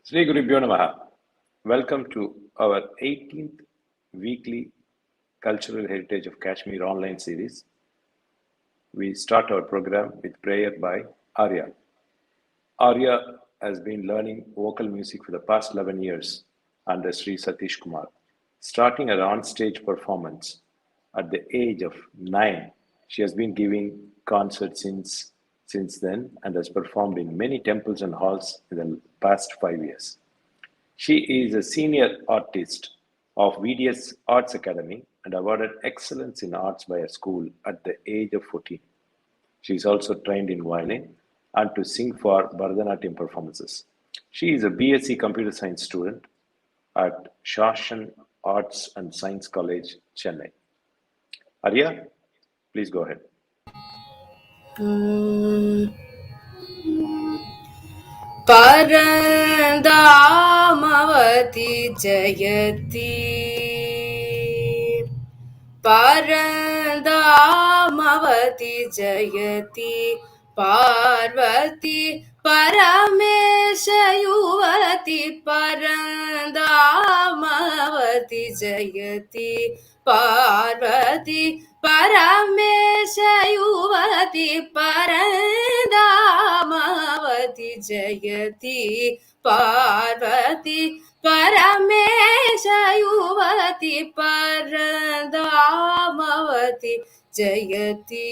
Sri Gurubhyo Namaha. Welcome to our 18th weekly Cultural Heritage of Kashmir online series. We start our program with prayer by Arya. Arya has been learning vocal music for the past 11 years under Sri Satish Kumar, starting her on-stage performance at the age of 9. She has been giving concerts since then and has performed in many temples and halls in the past 5 years. She is a senior artist of VDS Arts Academy and awarded excellence in arts by her school at the age of 14. She is also trained in violin and to sing for Bharatanatyam performances. She is a BSc Computer Science student at Shashan Arts and Science College, Chennai. Arya, please go ahead. Parandamavati Jayati Parandamavati Jayati Parvati Paramesha Yuvati Parandamavati Jayati Parvati Paramesha Yuvati Parandamavati Jayati Parvati Paramesha Yuvati Parandamavati Jayati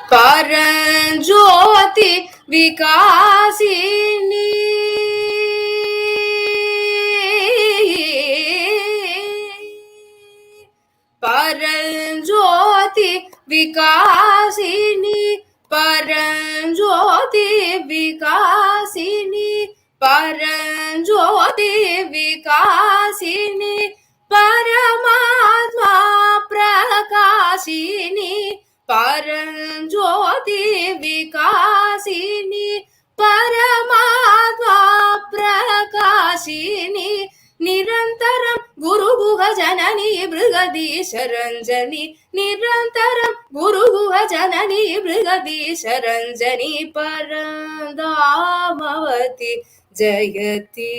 Paranjoti Vikasini Paranjoti Vikasini Paranjoti Vikasini Paranjoti Vikasini Paramatma Prakashini Paranjoti Vikasini Paramatma Prakashini Nirantaram Guru Guha Janani Brigadisha Ranjani Nirantaram Guru Guha Janani Brigadisha Ranjani Parandamavati Jayati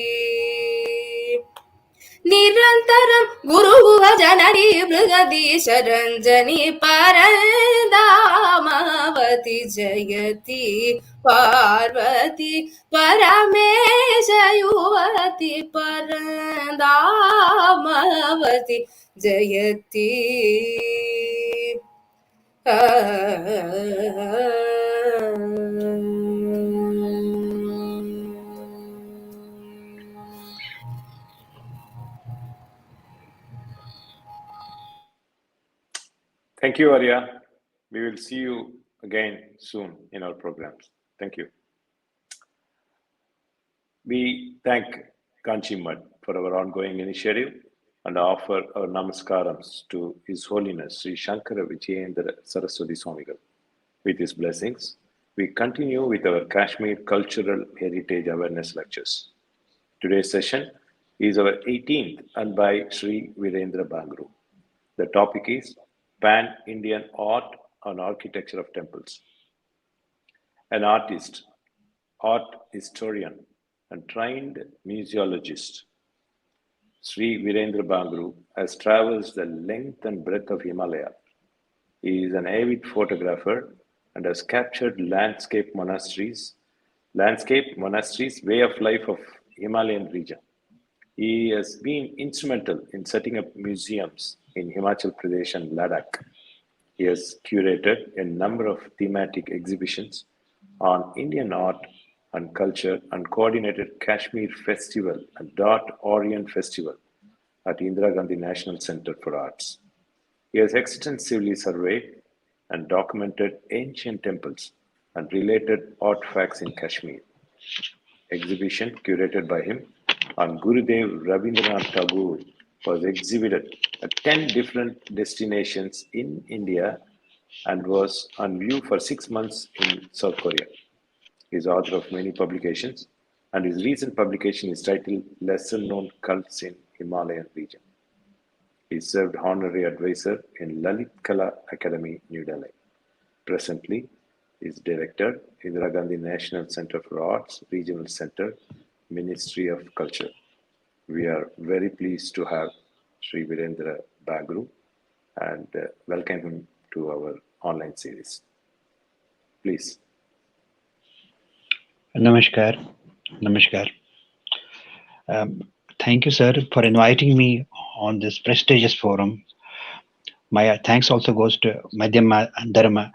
Nirantaram Guru Guha Janani Brigadisha Ranjani Parandamavati Jayati Parvati Paramesha Yuvati Parandamavati Jayati Thank you, Arya. We will see you again soon in our programs. Thank you. We thank Kanchi Mad for our ongoing initiative and offer our namaskarams to His Holiness Sri Shankaracharya Saraswati Swamigal. With his blessings, we continue with our Kashmir Cultural Heritage Awareness Lectures. Today's session is our 18th and by Shri Virendra Bangroo. The topic is Pan-Indian Art and Architecture of Temples. An artist, art historian, and trained museologist, Sri Virendra Bangroo has traversed the length and breadth of Himalaya. He is an avid photographer and has captured landscape monasteries, way of life of Himalayan region. He has been instrumental in setting up museums in Himachal Pradesh and Ladakh. He has curated a number of thematic exhibitions on Indian art and culture and coordinated Kashmir Festival and Orient Festival at Indra Gandhi National Center for Arts. He has extensively surveyed and documented ancient temples and related artifacts in Kashmir. Exhibition curated by him on Gurudev Rabindranath Tagore was exhibited at 10 different destinations in India and was on view for 6 months in South Korea. He is author of many publications, and his recent publication is titled Lesser Known Cults in Himalayan Region. He served honorary advisor in Lalit Kala Academy, New Delhi. Presently, is director, Indra Gandhi National Center for Arts, Regional Center, Ministry of Culture. We are very pleased to have Shri Virendra Bangroo and welcome him to our online series. Please. Namaskar. Namaskar. Thank you, sir, for inviting me on this prestigious forum. My thanks also goes to Madhyama Dharma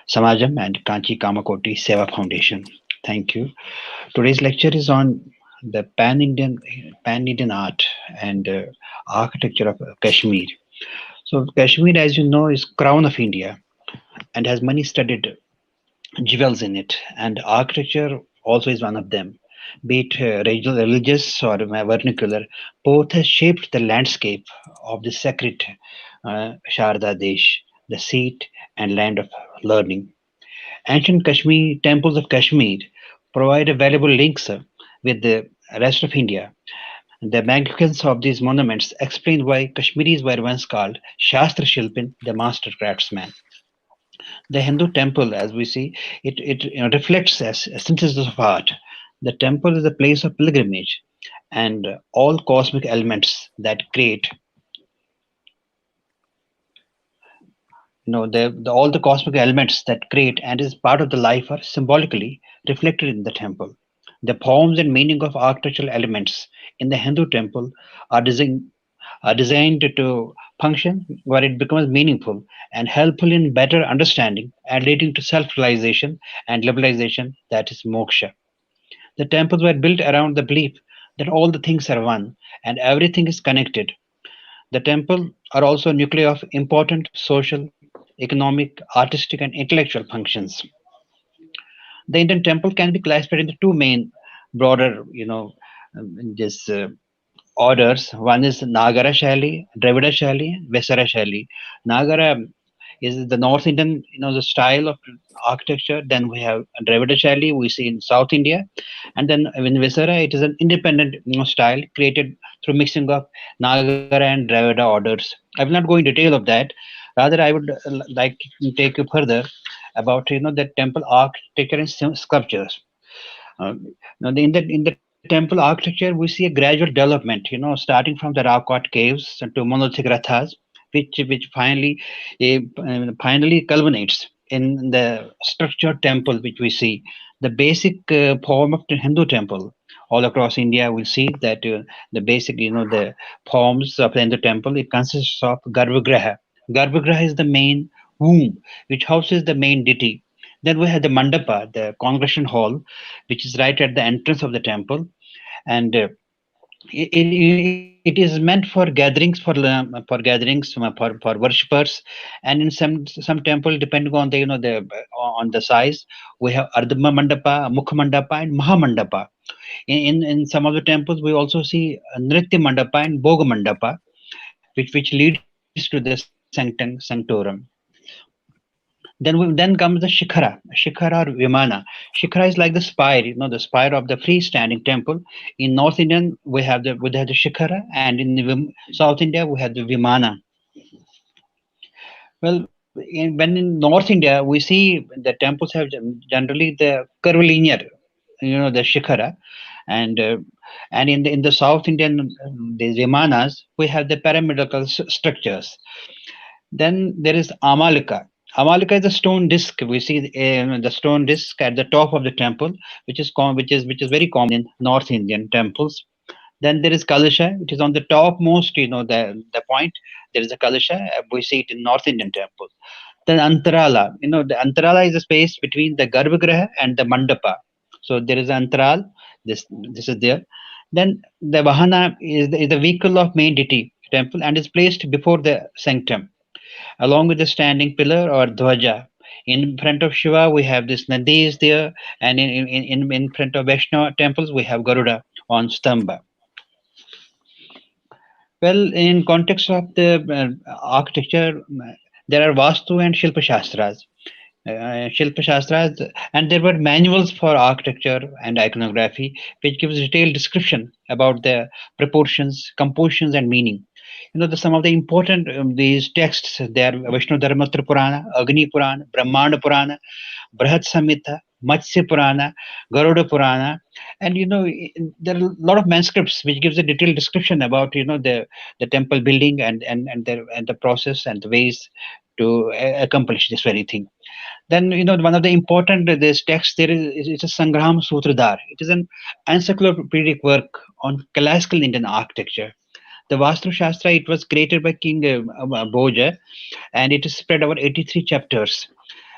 Samajam and Kanchi Kamakoti Seva Foundation. Thank you. Today's lecture is on the pan-Indian art and architecture of Kashmir. So Kashmir, as you know, is crown of India and has many studied jewels in it, and architecture also is one of them. Be it regional, religious or vernacular, both has shaped the landscape of the sacred Sharda Desh, the seat and land of learning. Ancient Kashmir temples of Kashmir provide a valuable links with the rest of India. The magnificence of these monuments explain why Kashmiris were once called Shastra Shilpin, the master craftsman. The Hindu temple, as we see, it reflects as a synthesis of art. The temple is a place of pilgrimage, and all cosmic elements that create, all the cosmic elements that create and is part of the life are symbolically reflected in the temple. The forms and meaning of architectural elements in the Hindu temple are designed to function where it becomes meaningful and helpful in better understanding and leading to self-realization and liberalization, that is moksha. The temples were built around the belief that all the things are one and everything is connected. The temple are also nuclei of important social, economic, artistic, and intellectual functions. The Indian temple can be classified into two main broader, this orders. One is Nagara Shali, Dravida Shali, Vesara Shali. Nagara is the North Indian, the style of architecture. Then we have Dravida Shali, we see in South India, and then in Vesara, it is an independent, style created through mixing of Nagara and Dravida orders. I will not go in detail of that. Rather, I would like to take you further about, the temple architecture and sculptures. Now, in the temple architecture, we see a gradual development. Starting from the rock cut caves to monolithic rathas, which finally culminates in the structured temple, which we see. The basic form of the Hindu temple all across India, we'll see that the basic, the forms of the Hindu temple, it consists of Garbhagriha. Garbhagriha is the main womb, which houses the main deity. Then we have the mandapa, the congregation hall, which is right at the entrance of the temple, and it is meant for gatherings for worshippers. And in some temple, depending on the on the size, we have ardhama mandapa, mukha mandapa, and maha mandapa. In some of the temples, we also see nritya mandapa and bhoga mandapa, which leads to the sanctum sanctorum. Then comes the shikhara or vimana. Shikhara is like the spire, the spire of the freestanding temple. In North Indian, we have the shikhara, and in South India, we have the vimana. Well, when in North India, we see the temples have generally the curvilinear, the shikhara, and in the South Indian, the vimanas, we have the pyramidal structures. Then there is Amalika. Amalika is a stone disc. We see the stone disc at the top of the temple, which is very common in North Indian temples. Then there is Kalasha, which is on the topmost, the point. There is a Kalasha. We see it in North Indian temples. Then Antarala. The Antarala is a space between the Garbhagriha and the Mandapa. So there is Antaral. This is there. Then the Vahana is the vehicle of main deity temple and is placed before the sanctum, along with the standing pillar or dhwaja. In front of Shiva, we have this Nandi is there, and in front of Vaishnav temples, we have Garuda on Stamba. Well, in context of the architecture, there are Vastu and Shilpa Shastras. Shilpa Shastras, and there were manuals for architecture and iconography, which gives detailed description about the proportions, compositions, and meaning. Some of the important these texts, they are Vishnu Dharmatra Purana, Agni Purana, Brahmanda Purana, Brihad Samhita, Matsya Purana, Garuda Purana, and there are a lot of manuscripts which gives a detailed description about the temple building and the process and the ways to accomplish this very thing. Then one of the important this text there is it's a Sangram Sutradhar. It is an encyclopedic work on classical Indian architecture. The Vastu Shastra, it was created by King Bhoja, and it is spread over 83 chapters.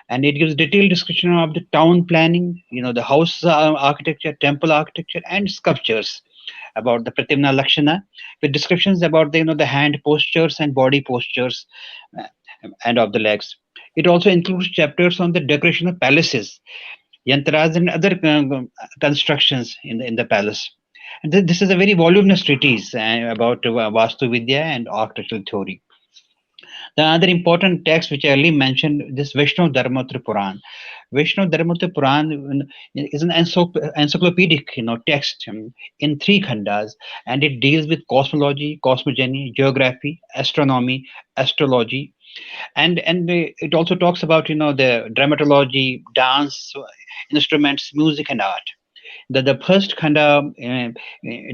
And it gives detailed description of the town planning, the house architecture, temple architecture, and sculptures about the Pratimna Lakshana, with descriptions about the hand postures and body postures and of the legs. It also includes chapters on the decoration of palaces, yantras, and other constructions in the palace. And this is a very voluminous treatise about Vastu Vidya and architectural theory. The other important text which I earlier mentioned, this Vishnu Dharmatra Puran. Vishnu Dharmatra Puran is an encyclopedic text in three khandas, and it deals with cosmology, cosmogony, geography, astronomy, astrology, and it also talks about the dramatology, dance, instruments, music, and art. The first khanda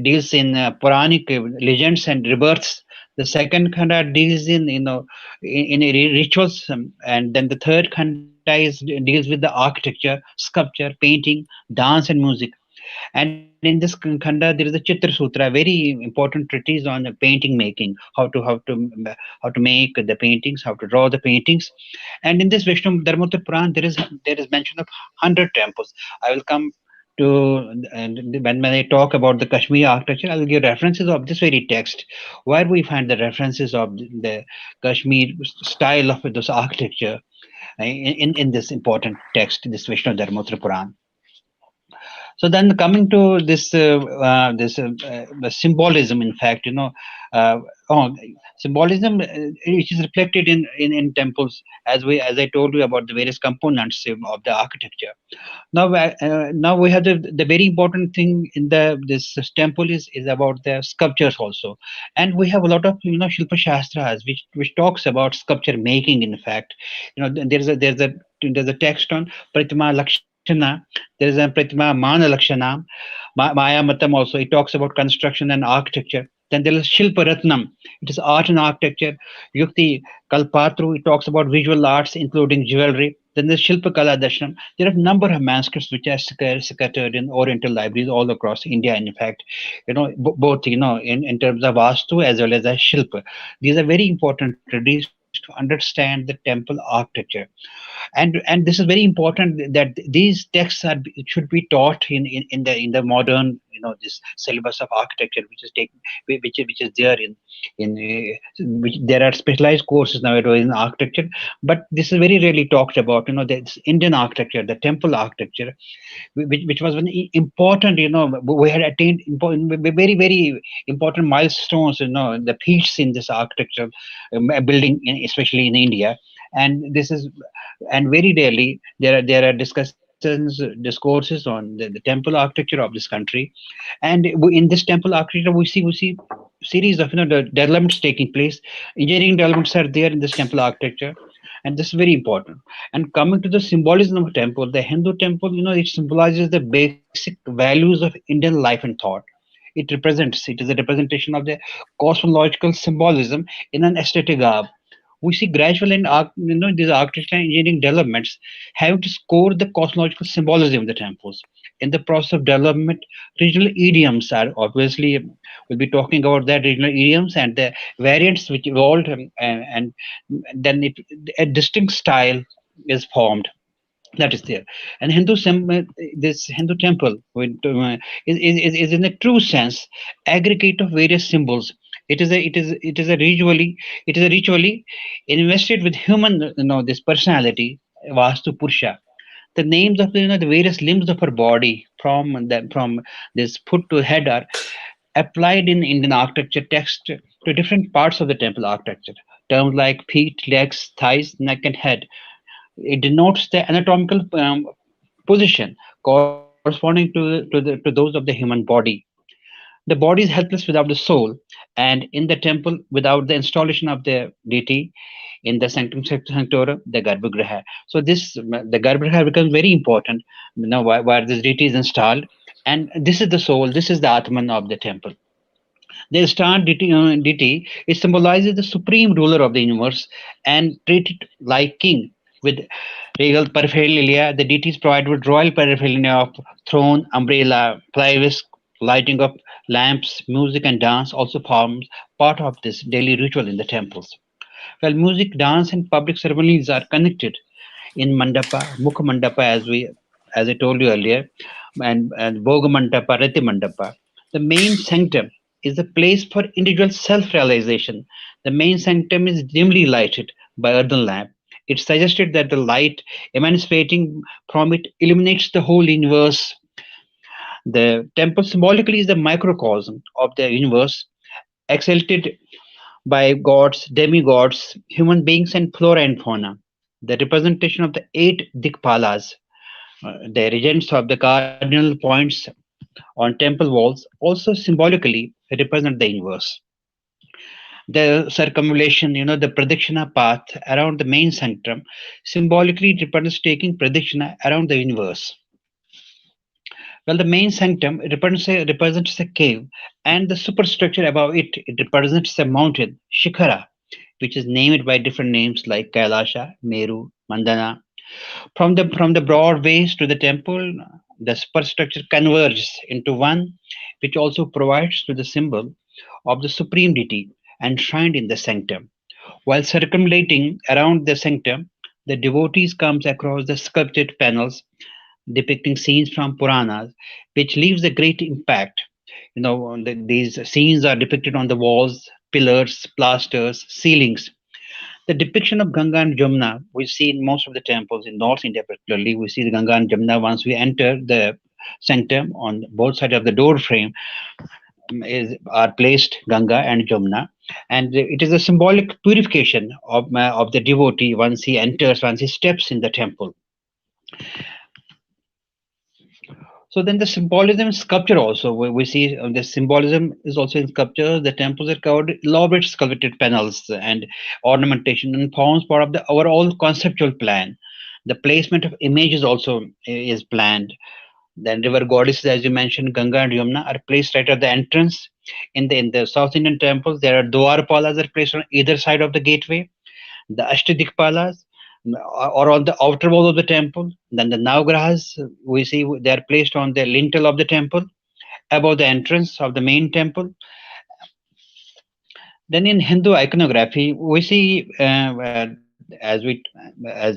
deals in Puranic legends and rebirths. The second khanda deals in rituals, and then the third khanda deals with the architecture, sculpture, painting, dance, and music. And in this khanda, there is a Chitra Sutra, very important treatise on painting making, how to make the paintings, how to draw the paintings. And in this Vishnu Dharmatra Puran, there is mention of 100 temples. I will come to when I talk about the Kashmir architecture, I will give references of this very text, where we find the references of the Kashmir style of this architecture in this important text, this Vishnu Dharmatra Puran. So then coming to this symbolism, in fact, symbolism which is reflected in temples, as I told you about the various components of the architecture. Now we have the very important thing in this temple is about the sculptures also, and we have a lot of Shilpa Shastras which talks about sculpture making. In fact, there's a text on Pratima Lakshana. There is a Pratima Mana Lakshana, Maya Matam also. It talks about construction and architecture. Then there is Shilpa Ratnam. It is art and architecture. Yukti Kalpatru. It talks about visual arts, including jewelry. Then there's Shilpa Kala Darshanam. There are a number of manuscripts which are scattered in Oriental libraries all across India. In fact, both in terms of Vastu as well as Shilpa. These are very important treatises to understand the temple architecture. And this is very important that these texts should be taught in the modern this syllabus of architecture which is taken, which is there which there are specialized courses nowadays in architecture, but this is very rarely talked about. This Indian architecture, the temple architecture, which was very important. We had attained very very important milestones. The peaks in this architecture building, especially in India, and this is and very rarely there are discourses on the temple architecture of this country. And in this temple architecture we see series of the developments taking place. Engineering developments are there in this temple architecture, and this is very important. And coming to the symbolism of temple, the Hindu temple, it symbolizes the basic values of Indian life and thought. It is a representation of the cosmological symbolism in an aesthetic garb. We see gradual and these architectural and engineering developments having to score the cosmological symbolism of the temples. In the process of development, regional idioms are obviously, we'll be talking about that, regional idioms and the variants which evolved, and then a distinct style is formed. That is there. And this Hindu temple is in a true sense aggregate of various symbols. It is a ritually invested with human this personality, Vastu Purusha. The names of the various limbs of her body from this foot to head are applied in Indian architecture text to different parts of the temple architecture. Terms like feet, legs, thighs, neck, and head It denotes the anatomical position corresponding to those of the human body. The body is helpless without the soul, and in the temple, without the installation of the deity in the sanctum sanctorum, the Garbhagriha. So this the Garbhagriha becomes very important. Where this deity is installed, and this is the soul. This is the Atman of the temple. The star deity, it symbolizes the supreme ruler of the universe and treated like king with regal paraphernalia. The deities provide with royal paraphernalia of throne, umbrella, privacy, lighting of lamps, music, and dance also forms part of this daily ritual in the temples. Well, music, dance, and public ceremonies are connected in mandapa, mukha mandapa, as I told you earlier, and bhoga mandapa, rati mandapa. The main sanctum is the place for individual self-realization. The main sanctum is dimly lighted by earthen lamp. It suggested that the light emanating from it illuminates the whole universe. The temple symbolically is the microcosm of the universe, exalted by gods, demigods, human beings, and flora and fauna. The representation of the eight Dikpalas, the regents of the cardinal points on temple walls, also symbolically represent the universe. The circumambulation, the pradakshina path around the main sanctum, symbolically represents taking pradakshina around the universe. Well, the main sanctum represents a cave, and the superstructure above it represents a mountain, Shikhara, which is named by different names like Kailasha, Meru, Mandana. From the broad ways to the temple, the superstructure converges into one, which also provides to the symbol of the supreme deity enshrined in the sanctum. While circumambulating around the sanctum, the devotees comes across the sculpted panels depicting scenes from Puranas, which leaves a great impact. These scenes are depicted on the walls, pillars, plasters, ceilings. The depiction of Ganga and Jamuna we see in most of the temples in North India, particularly. We see the Ganga and Jamuna once we enter the sanctum. On both sides of the door frame are placed Ganga and Jamuna, and it is a symbolic purification of the devotee once he steps in the temple. So then the symbolism in sculpture also, we see the symbolism is also in sculpture. The temples are covered elaborate sculpted panels and ornamentation and forms part of the overall conceptual plan. The placement of images also is planned. Then river goddesses, as you mentioned, Ganga and Yamuna, are placed right at the entrance. In the South Indian temples, there are Dwarpalas are placed on either side of the gateway. The Ashtadikpalas or on the outer wall of the temple. Then the Navagrahas, we see they are placed on the lintel of the temple above the entrance of the main temple. Then in Hindu iconography, we see as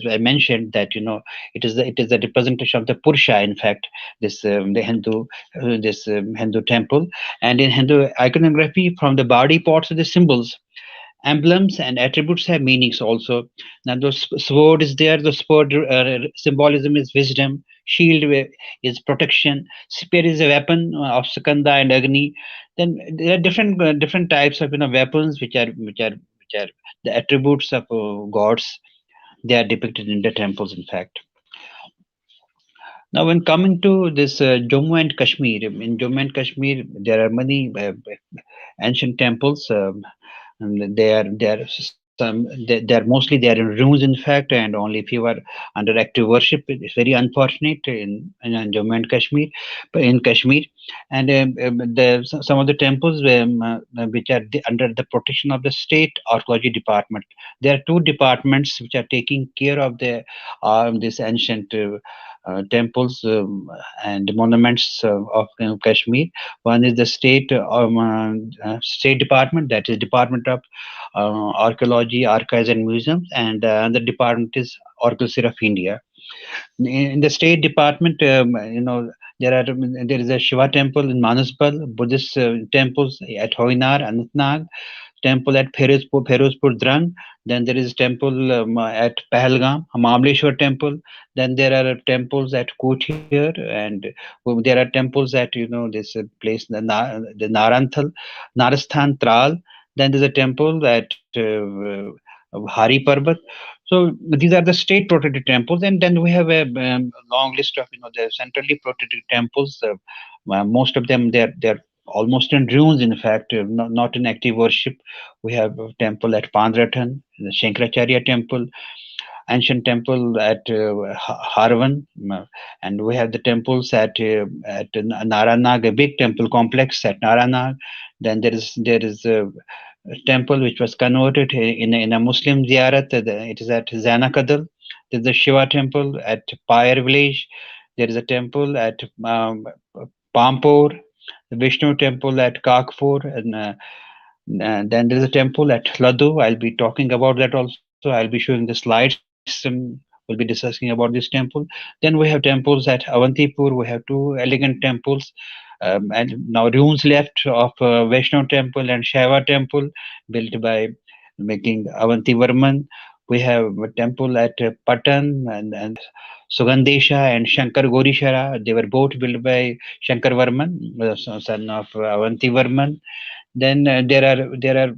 I mentioned that it is the representation of the Purusha. In fact, this Hindu temple, and in Hindu iconography, from the body parts of the symbols, emblems and attributes have meanings also. Now, the sword is there. The sword symbolism is wisdom. Shield is protection. Spear is a weapon of Skanda and Agni. Then there are different types of weapons which are the attributes of gods. They are depicted in the temples. In fact, now when coming to this Jammu and Kashmir, in Jammu and Kashmir there are many ancient temples. And they are mostly they are in ruins, in fact, and only few are under active worship. It's very unfortunate in Jammu and Kashmir, in Kashmir, and some of the temples which are under the protection of the state archaeology department. There are two departments which are taking care of this ancient temples and monuments of Kashmir. One is the state department, that is Department of Archaeology, Archives and Museums, and another department is Archaeology of India. In the State Department, there is a Shiva temple in Manasbal, Buddhist temples at Hoinar, Anantnag, temple at Ferozpur Drang. Then there is temple at Pahalgam, Mahabaleshwar temple. Then there are temples at Kothir, and there are temples at this place, the Narasthan Tral. Then there's a temple at Hari Parbat. So these are the state protected temples, and then we have a long list of the centrally protected temples. Most of them they're almost in ruins. In fact, not in active worship. We have a temple at Pandratan, the Shankaracharya Temple, ancient temple at Harvan, and we have the temples at Naranag, a big temple complex at Naranag. Then there is a temple which was converted in a Muslim ziyarat. It is at Zanakadal. There's the Shiva temple at Pyre village. There is a temple at Pampur, the Vishnu temple at Kakpur, and then there is a temple at Ladu. I'll be talking about that also. I'll be showing the slides. We'll be discussing about this temple. Then we have temples at Avantipur. We have two elegant temples, and now ruins left of Vaishnav temple and Shaiva temple built by making Avantivarman. We have a temple at Patan and Sugandesha and Shankar Gorishara. They were both built by Shankar Varman, son of Avantivarman. Then there are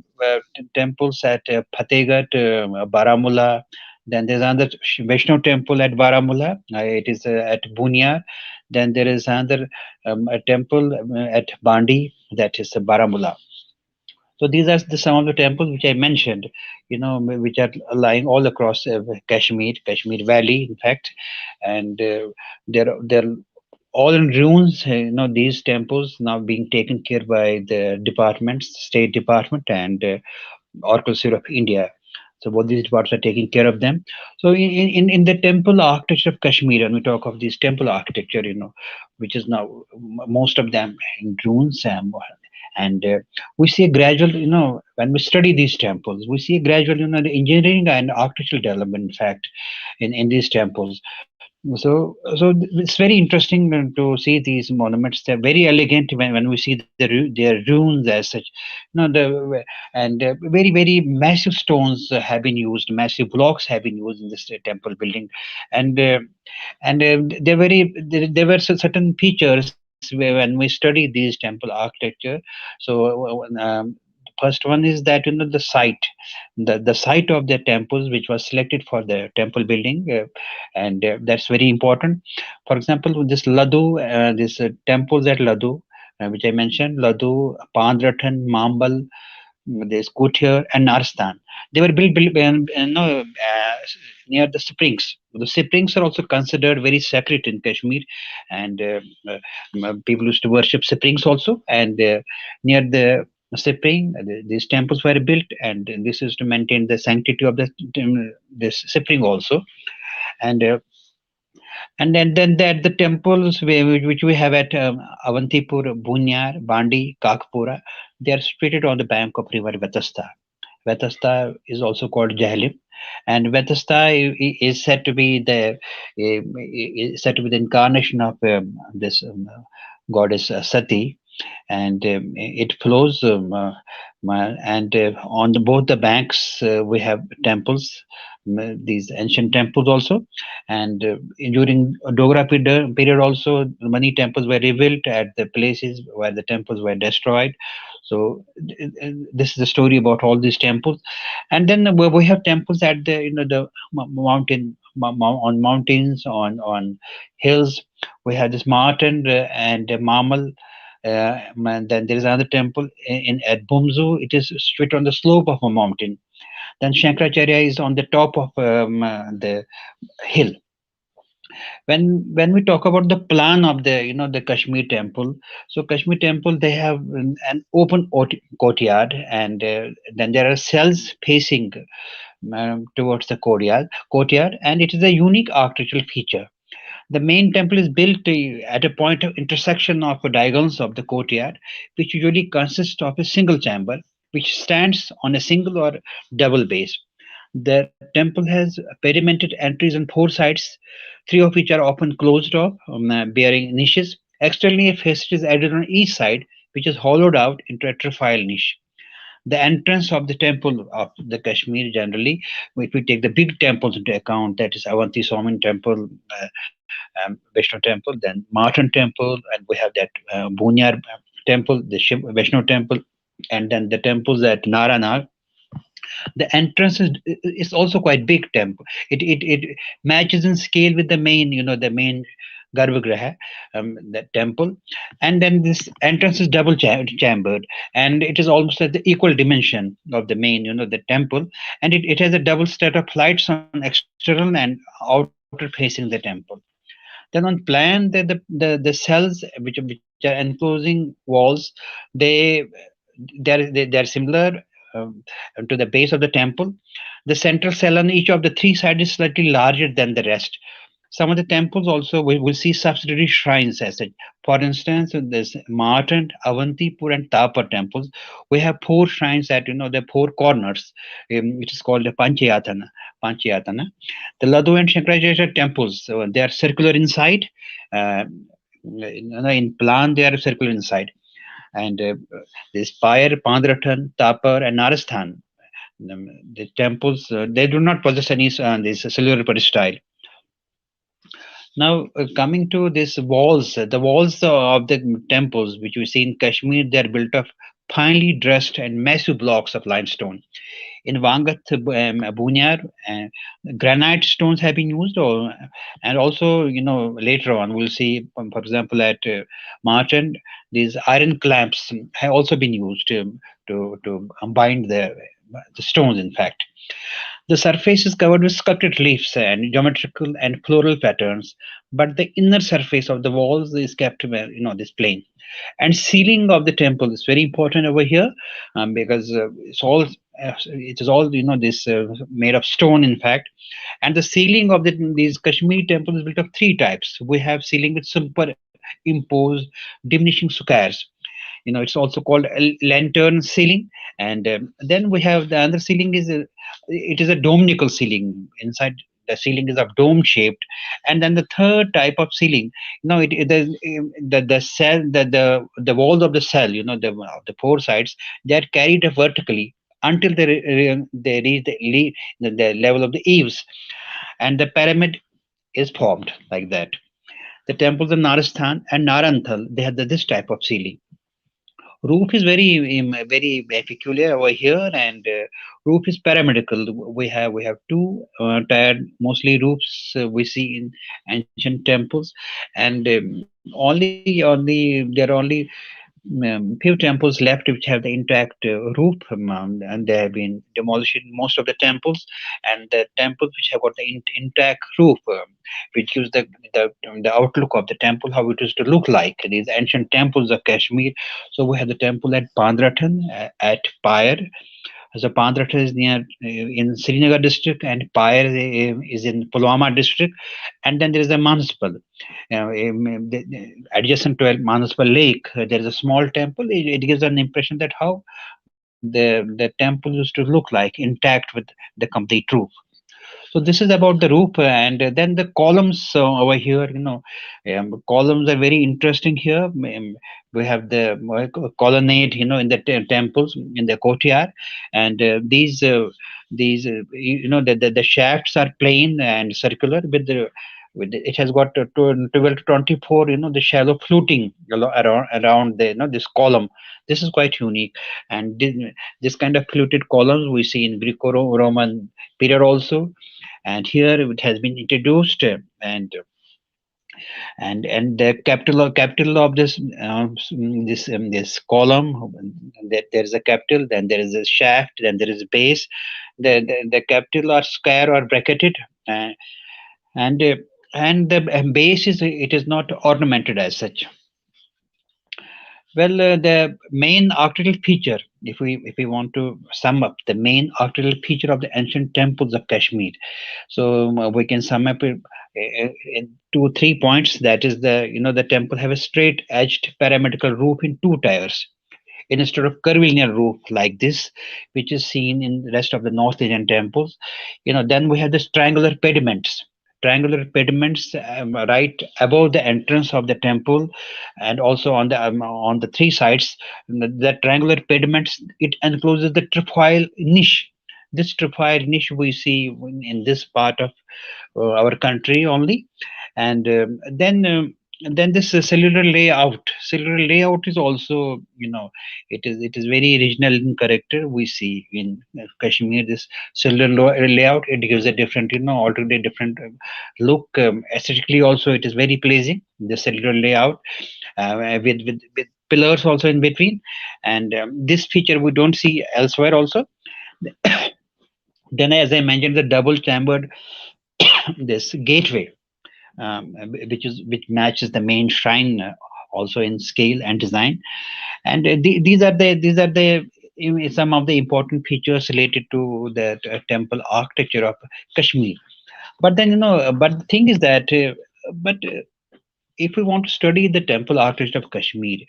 temples at Fatehgarh, Baramulla. Then there's another Vaishnav temple at Baramulla. It is at Bunia. Then there is another a temple at Bandi, that is Baramulla. So these are some of the temples which I mentioned, which are lying all across Kashmir Valley, in fact, and they're all in ruins. These temples now being taken care by the departments, State Department and Orchestra of India. So both these departments are taking care of them. So in the temple architecture of Kashmir, and we talk of this temple architecture, which is now most of them in ruins, and we see a gradual, when we study these temples, we see a gradual, the engineering and architectural development, in fact, in these temples. So it's very interesting to see these monuments. They're very elegant when we see their ruins as such. And very massive stones have been used, massive blocks have been used in this temple building, and there were certain features when we study these temple architecture. So first one is that the site, the site of the temples which was selected for the temple building, and that's very important. For example, this Ladu, this temples at Ladu, which I mentioned, Ladu, Pandratan, Mambal, there's Kuthir and Narstan. They were built near the springs. The springs are also considered very sacred in Kashmir, and people used to worship springs also. And near the spring, these temples were built, and this is to maintain the sanctity of this spring also. And then the temples which we have at Avantipur, Bunyar, Bandi, Kakpura, they are situated on the bank of river Vetasta. Vetasta is also called Jahlim, and Vetasta is said to be the incarnation of this goddess Sati, and it flows. And on both the banks we have temples, these ancient temples also, and during Dogra period also many temples were rebuilt at the places where the temples were destroyed. So this is the story about all these temples. And then we have temples at the mountain, on mountains, on hills. We have this Martin and Mamal. And then there is another temple at Bumzu. It is situated on the slope of a mountain. Then Shankaracharya is on the top of the hill. When we talk about the plan of the Kashmir Temple, so Kashmir Temple, they have an open courtyard, and then there are cells facing towards the courtyard, and it is a unique architectural feature. The main temple is built at a point of intersection of the diagonals of the courtyard, which usually consists of a single chamber, which stands on a single or double base. The temple has pedimented entries on 4 sides, 3 of which are often closed off, bearing niches. Externally, a facade is added on each side, which is hollowed out into a trefoil niche. The entrance of the temple of the Kashmir generally, if we take the big temples into account, that is Avanti Swamin Temple, Vishnu Temple, then Mutton Temple, and we have that Bunyar Temple, the Vishnu Temple, and then the temples at Naranag. The entrance is also quite big temple. It matches in scale with the main, the main Garbhagriha, the temple. And then this entrance is double chambered, and it is almost at the equal dimension of the main, the temple. And it has a double set of lights on external and outer facing the temple. Then on plan, the cells which are enclosing walls, they they are similar um, to the base of the temple. The central cell on each of the three sides is slightly larger than the rest. Some of the temples also will see subsidiary shrines as such. For instance, in this Martin, Avantipur, and Tapar temples, we have four shrines at the four corners, which is called the Panchayatana. Panchayatana. The Ladu and Shankaracharya temples, so they are circular inside. Uh, in plan, they are circular inside. And this Pyre, Pandratan, Tapar, and Narasthan, the temples, they do not possess any this cellular peristyle. Now, coming to these walls, the walls of the temples which we see in Kashmir, they are built of finely dressed and massive blocks of limestone. In Vangat, Bunyar, granite stones have been used, and also, later on we'll see, for example, at Marchand, these iron clamps have also been used to bind the stones, in fact. The surface is covered with sculpted leaves and geometrical and floral patterns, but the inner surface of the walls is kept, this plain. And ceiling of the temple is very important over here, because it is all this made of stone, in fact. And the ceiling of these Kashmir temples is built of three types. We have ceiling with superimposed diminishing squares. It's also called a lantern ceiling. And then we have the other ceiling is it is a dominical ceiling. Inside the ceiling is of dome shaped. And then the third type of ceiling, the cell, the walls of the cell, the four sides, they are carried up vertically until they reach the level of the eaves, and the pyramid is formed like that. The temples of Narasthan and Naranthal, they have this type of ceiling. Roof is very peculiar over here, and roof is pyramidal. We have two tiered mostly roofs we see in ancient temples, and only there are only few temples left which have the intact roof, and they have been demolished in most of the temples. And the temples which have got the intact roof, which gives the outlook of the temple, how it used to look like, these ancient temples of Kashmir. So we have the temple at Pandratan, at Pyre. So Pandratan is near in Srinagar district, and Pyre is in Pulwama district. And then there is a municipal. Adjacent to a municipal lake, there is a small temple. It gives an impression that how the temple used to look like, intact with the complete roof. So this is about the roof, and then the columns over here. Columns are very interesting here. We have the colonnade, in the temples in the courtyard, and the shafts are plain and circular it has got 12 to 24, the shallow fluting around this column. This is quite unique, and this kind of fluted columns we see in Greco-Roman period also, and here it has been introduced, and the capital of this column, that there is a capital, then there is a shaft, then there is a base. The capital are square or bracketed, and the base is not ornamented as such. Well, the main architectural feature, if we want to sum up the main architectural feature of the ancient temples of Kashmir, so we can sum up it in 2 3 points. That is, the temple have a straight edged pyramidal roof in two tiers, instead of curvilinear roof like this, which is seen in the rest of the North Indian temples. Then we have this triangular pediments right above the entrance of the temple, and also on the three sides. The triangular pediments, it encloses the trefoil niche. This trefoil niche we see in this part of our country only. And then And then this cellular layout. Cellular layout is also, it is very regional in character. We see in Kashmir this cellular layout. It gives a different, altogether different look. Aesthetically, also, it is very pleasing. The cellular layout with pillars also in between, and this feature we don't see elsewhere. Also, then as I mentioned, the double chambered this gateway, which matches the main shrine, also in scale and design. And these are the some of the important features related to the temple architecture of Kashmir. But then, but the thing is that, but if we want to study the temple architecture of Kashmir,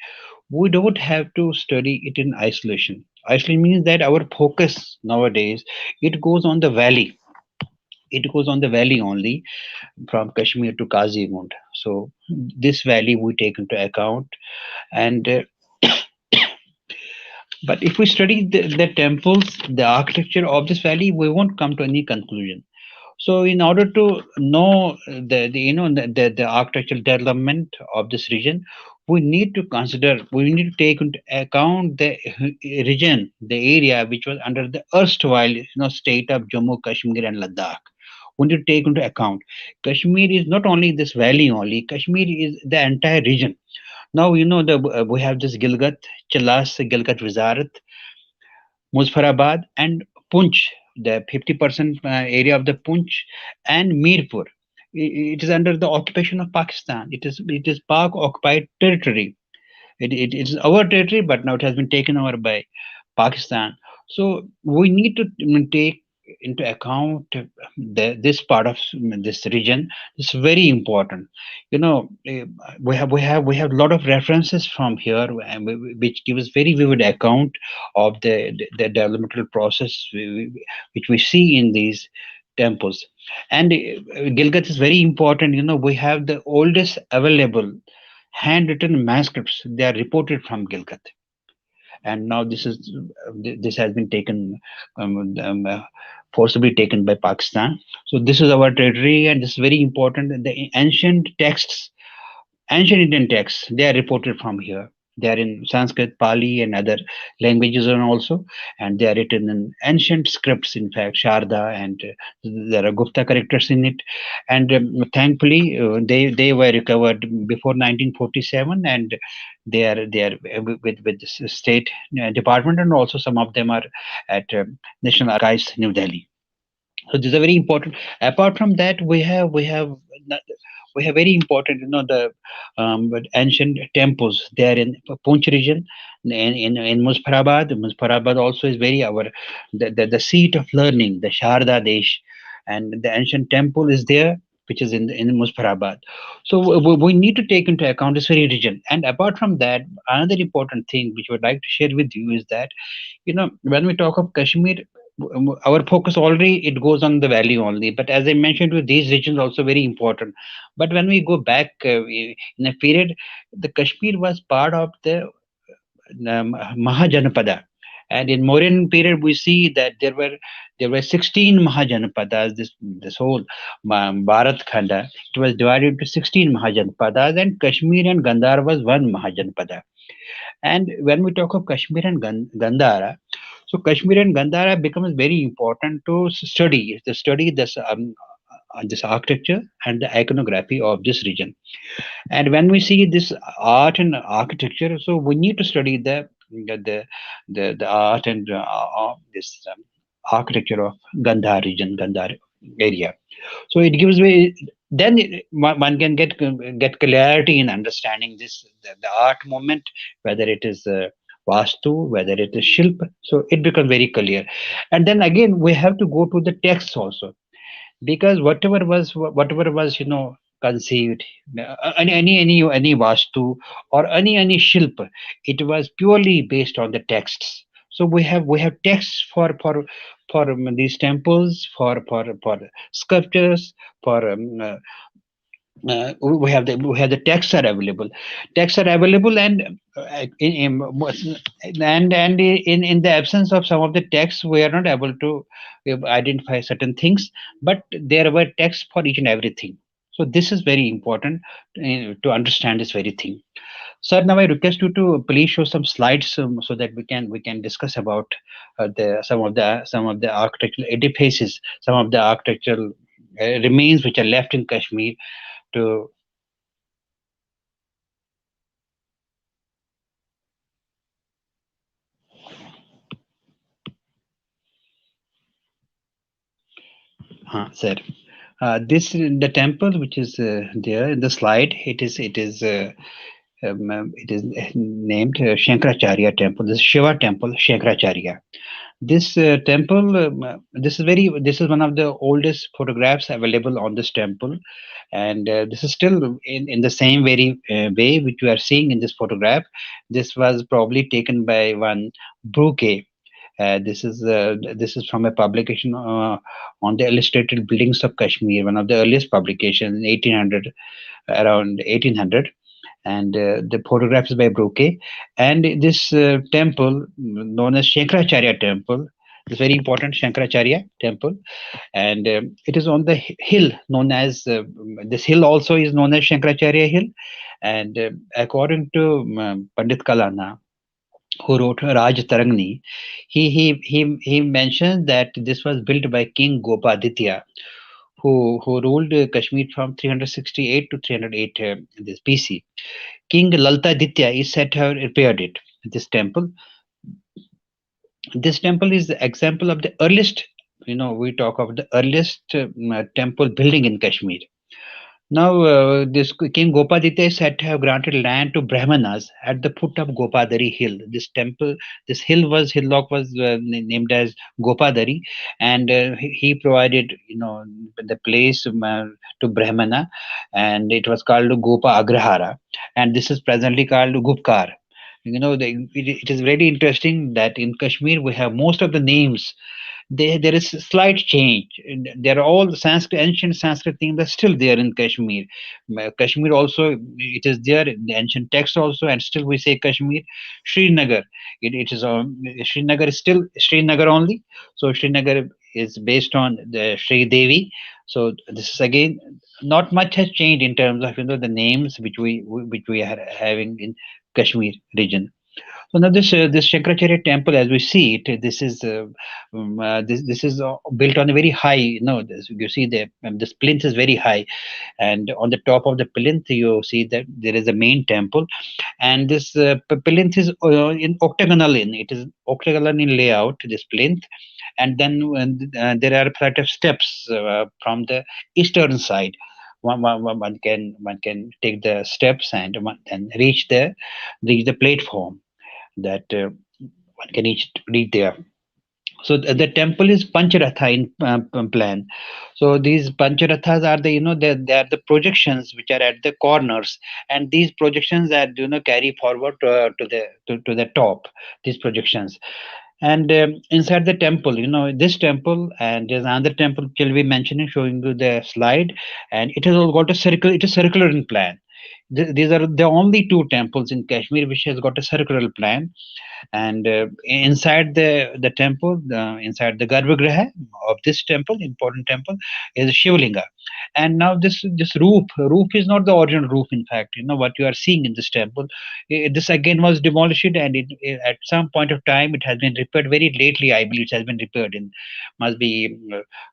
we don't have to study it in isolation. Isolation means that our focus nowadays, it goes on the valley. It goes on the valley only, from Kashmir to Kazimund. So this valley we take into account, and but if we study the temples, the architecture of this valley, we won't come to any conclusion. So in order to know the architectural development of this region, we need to take into account the region, the area which was under the erstwhile state of Jammu, Kashmir and Ladakh. We need to take into account. Kashmir is not only this valley only. Kashmir is the entire region. Now we have this Gilgit, Chalas, Gilgit Wizarat, Muzaffarabad, and Punch, the 50% area of the Punch, and Mirpur. It is under the occupation of Pakistan. It is Pak occupied territory. It is our territory, but now it has been taken over by Pakistan. So we need to take into account this part of this region. It's very important. We have a lot of references from here, which give us very vivid account of the developmental process which we see in these temples. And Gilgit is very important. We have the oldest available handwritten manuscripts. They are reported from Gilgit, and now this has been taken, forcibly taken by Pakistan. So this is our territory, and this is very important. The ancient texts, ancient Indian texts, they are reported from here. They are in Sanskrit, Pali, and other languages, and also, and they are written in ancient scripts. In fact, Sharda, and there are Gupta characters in it. And thankfully, they were recovered before 1947, and they are with the state department, and also some of them are at National Archives, New Delhi. So these are very important. Apart from that, we have very important, ancient temples. They are in Poonch region, in Muzaffarabad. Muzaffarabad also is very the seat of learning, the Sharda Desh, and the ancient temple is there, which is in Muzaffarabad. So we need to take into account this very region. And apart from that, another important thing which I would like to share with you is that, when we talk of Kashmir, our focus already, it goes on the valley only. But as I mentioned, with these regions also very important. But when we go back in a period, the Kashmir was part of the Mahajanapada. And in Mauryan period, we see that there were 16 Mahajanapadas. This whole Bharat Khanda, it was divided into 16 Mahajanapadas, and Kashmir and Gandhara was one Mahajanapada. And when we talk of Kashmir and Gandhara, so Kashmir and Gandhara becomes very important to study this architecture and the iconography of this region. And when we see this art and architecture, so we need to study the art and this architecture of Gandhar region, Gandhar area. So it gives me, then one can get clarity in understanding the art movement, whether it is Vastu, whether it is Shilpa. So it becomes very clear. And then again, we have to go to the text also, because whatever was conceived, any Vastu or any Shilpa, it was purely based on the texts. So we have texts for these temples, for sculptures, for we have the texts are available. And in the absence of some of the texts, we are not able to identify certain things. But there were texts for each and everything. So this is very important to understand this very thing. Sir, now I request you to please show some slides so that we can discuss about the some of the architectural edifices, some of the architectural remains which are left in Kashmir. To sir, this the temple which is there in the slide. It is named Shankaracharya Temple. This is Shiva Temple, Shankaracharya. This temple, this is one of the oldest photographs available on this temple, and this is still in the same very way which you are seeing in this photograph. This was probably taken by one Brooke. This is from a publication on the illustrated buildings of Kashmir, one of the earliest publications in 1800, around 1800, and the photograph is by Brooke. And this temple, known as Shankaracharya Temple, is very important, Shankaracharya Temple, and it is on the hill known as this hill also is known as Shankaracharya Hill, and according to Pandit Kalana, who wrote Raj Tarangni, he mentions that this was built by King Gopaditya, who ruled Kashmir from 368 to 308 this BC. King Laltaditya is said to have repaired it. This temple. This temple is the example of the earliest. We talk of the earliest temple building in Kashmir. Now, this King Gopaditya is said to have granted land to Brahmanas at the foot of Gopadari hill. This temple, this hillock was named as Gopadari, and he provided, the place to Brahmana, and it was called Gopa Agrahara, and this is presently called Gupkar. It is very interesting that in Kashmir we have most of the names there is a slight change. They're all Sanskrit, ancient Sanskrit things are still there in Kashmir. Kashmir also, it is there in the ancient text also, and still we say Kashmir. Srinagar, it is Srinagar is still Srinagar only. So Srinagar is based on the Shri Devi. So this is again not much has changed in terms of the names which we are having in Kashmir region. So now this Shankaracharya temple, as we see it, this is this is built on a very high. You see this plinth is very high, and on the top of the plinth you see that there is a main temple, and this plinth is in octagonal in. It is octagonal in layout. This plinth, and then there are a flight of steps from the eastern side. One can take the steps and reach the platform that one can reach there. So the temple is Pancharatha in plan. So these Pancharathas are they are the projections which are at the corners, and these projections are carry forward to the top. These projections. And inside the temple, this temple, and there's another temple which I'll be mentioning, showing you the slide, and it has all got a circle. It is circular in plan. These are the only two temples in Kashmir which has got a circular plan, and inside the temple, inside the Garbhagriha of this temple, important temple, is Shivlinga. And now this roof is not the original roof. In fact, what you are seeing in this temple, this again was demolished, and at some point of time it has been repaired. Very lately, I believe, it has been repaired in must be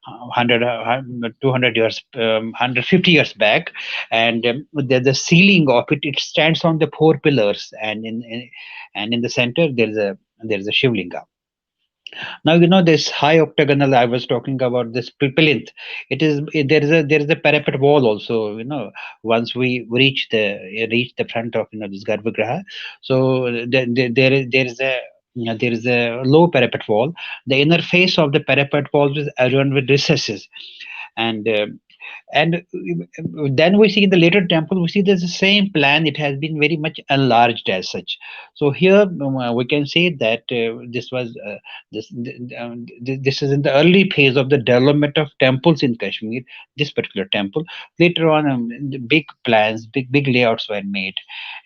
100, 200 years, 150 years back, and the ceiling of it stands on the four pillars, and in the center there is a Shivlinga. Now this high octagonal I was talking about, this plinth. There is a parapet wall also. Once we reach the front of this Garbhagriha, so there is a low parapet wall. The inner face of the parapet wall is adorned with recesses, and and then we see in the later temple, we see there's the same plan. It has been very much enlarged as such. So here we can say that this is in the early phase of the development of temples in Kashmir. This particular temple. Later on, the big plans, big layouts were made,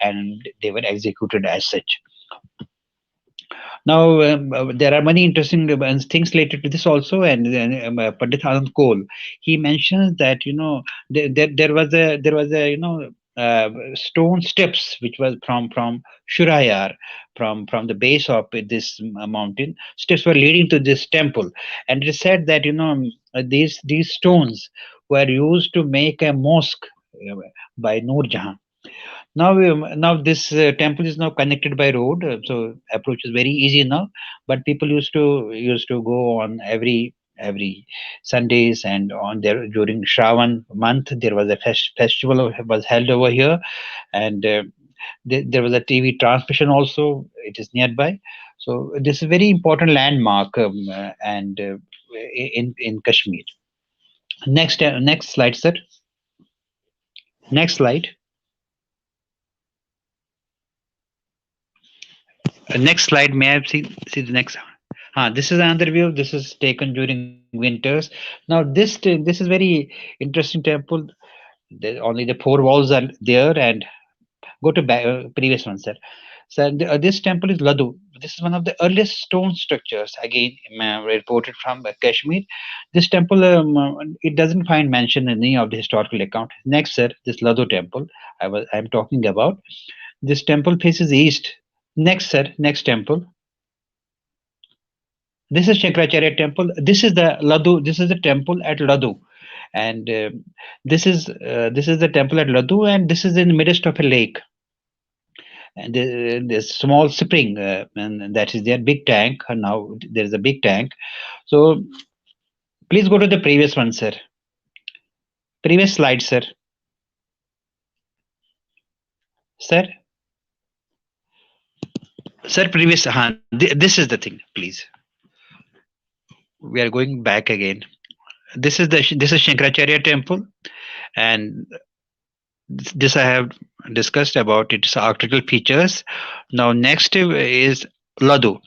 and they were executed as such. Now, there are many interesting things related to this also, and Pandit Anand Kohl, he mentions that there was a stone steps which was from Shurayar, from the base of this mountain. Steps were leading to this temple, and it is said that these stones were used to make a mosque by Noor Jahan. Now this temple is now connected by road, so approach is very easy now. But people used to go on every Sundays, and on there during Shravan month there was a festival was held over here, and there was a TV transmission also. It is nearby, so this is a very important landmark, and in Kashmir. Next slide, sir. Next slide. Next slide. May I see the next? This is another view. This is taken during winters. Now this is very interesting temple. Only the four walls are there, and go to previous one, sir. So this temple is Ladu. This is one of the earliest stone structures. Again, reported from Kashmir. This temple it doesn't find mention in any of the historical account. Next, sir, this Ladu temple I'm talking about. This temple faces east. Next, sir, next temple. This is Shankaracharya Temple. This is the Ladu. This is the temple at Ladu, and this is the temple at Ladu, and this is in the midst of a lake. And there's small spring, and that is their big tank. Now there is a big tank. So please go to the previous one, sir. Previous slide, sir. Sir. Sir, previous. This is the thing, please. We are going back again. This is Shankaracharya Temple, and this I have discussed about its architectural features. Now next is Ladu.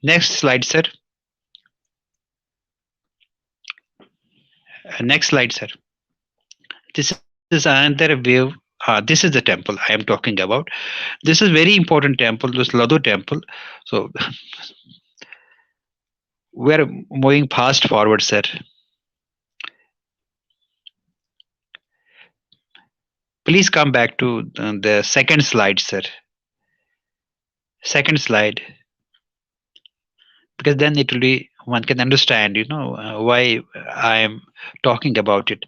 Next slide, sir. Next slide, sir. This is another view. This is the temple I am talking about. This is very important temple, this Ladu temple. So we are moving fast forward, sir. Please come back to the second slide, sir. Second slide, because then it will be one can understand, why I am talking about it.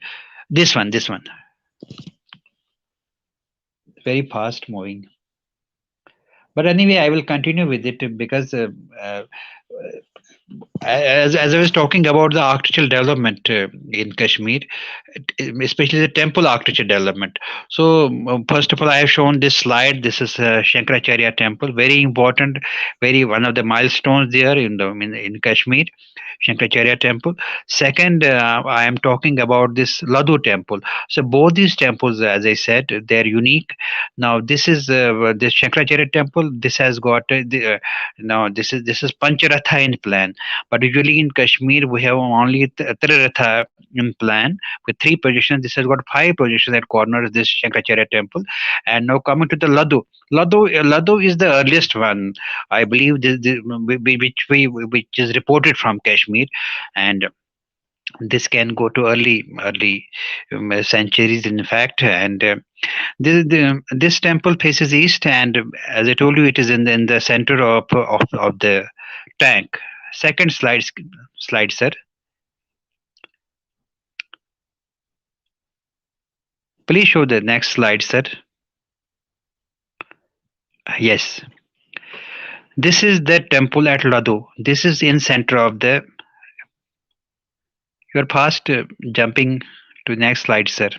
This one. Very fast moving. But anyway, I will continue with it because as I was talking about the architectural development in Kashmir, especially the temple architecture development. So first of all, I have shown this slide. This is Shankaracharya Temple, very important, very one of the milestones there in Kashmir. Shankaracharya Temple. Second, I am talking about this Ladu Temple. So both these temples, as I said, they're unique. Now this is this Shankaracharya Temple. This has got now this is Pancharatha in plan, but usually in Kashmir we have only Triratha in plan with 3 projections. This has got 5 projections at corners. This Shankaracharya Temple, and now coming to the Ladu. Ladu is the earliest one, I believe, which is reported from Kashmir, and this can go to early centuries, in fact. And this temple faces east, and as I told you, it is in the center of the tank. Second slide, sir. Please show the next slide, sir. Yes. This is the temple at Ladu. This is in center of the. You're fast jumping to next slide, sir.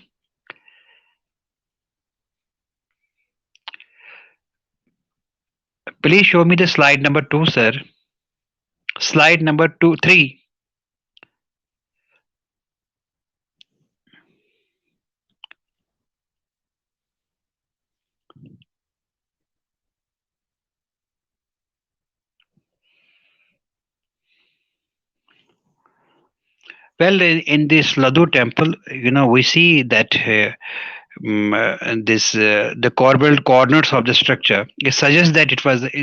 Please show me the slide number 2, sir. Slide number 3. Well, in this Ladu temple, we see that the corbelled corners of the structure, it suggests that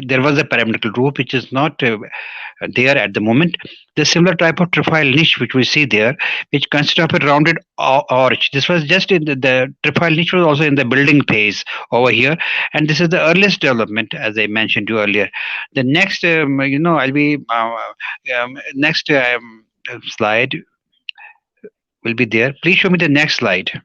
there was a pyramidal roof, which is not there at the moment. The similar type of trefoil niche which we see there, which consists of a rounded arch. This was just in the trefoil niche was also in the building phase over here, and this is the earliest development, as I mentioned to you earlier. The next, I'll be next slide will be there. Please show me the next slide.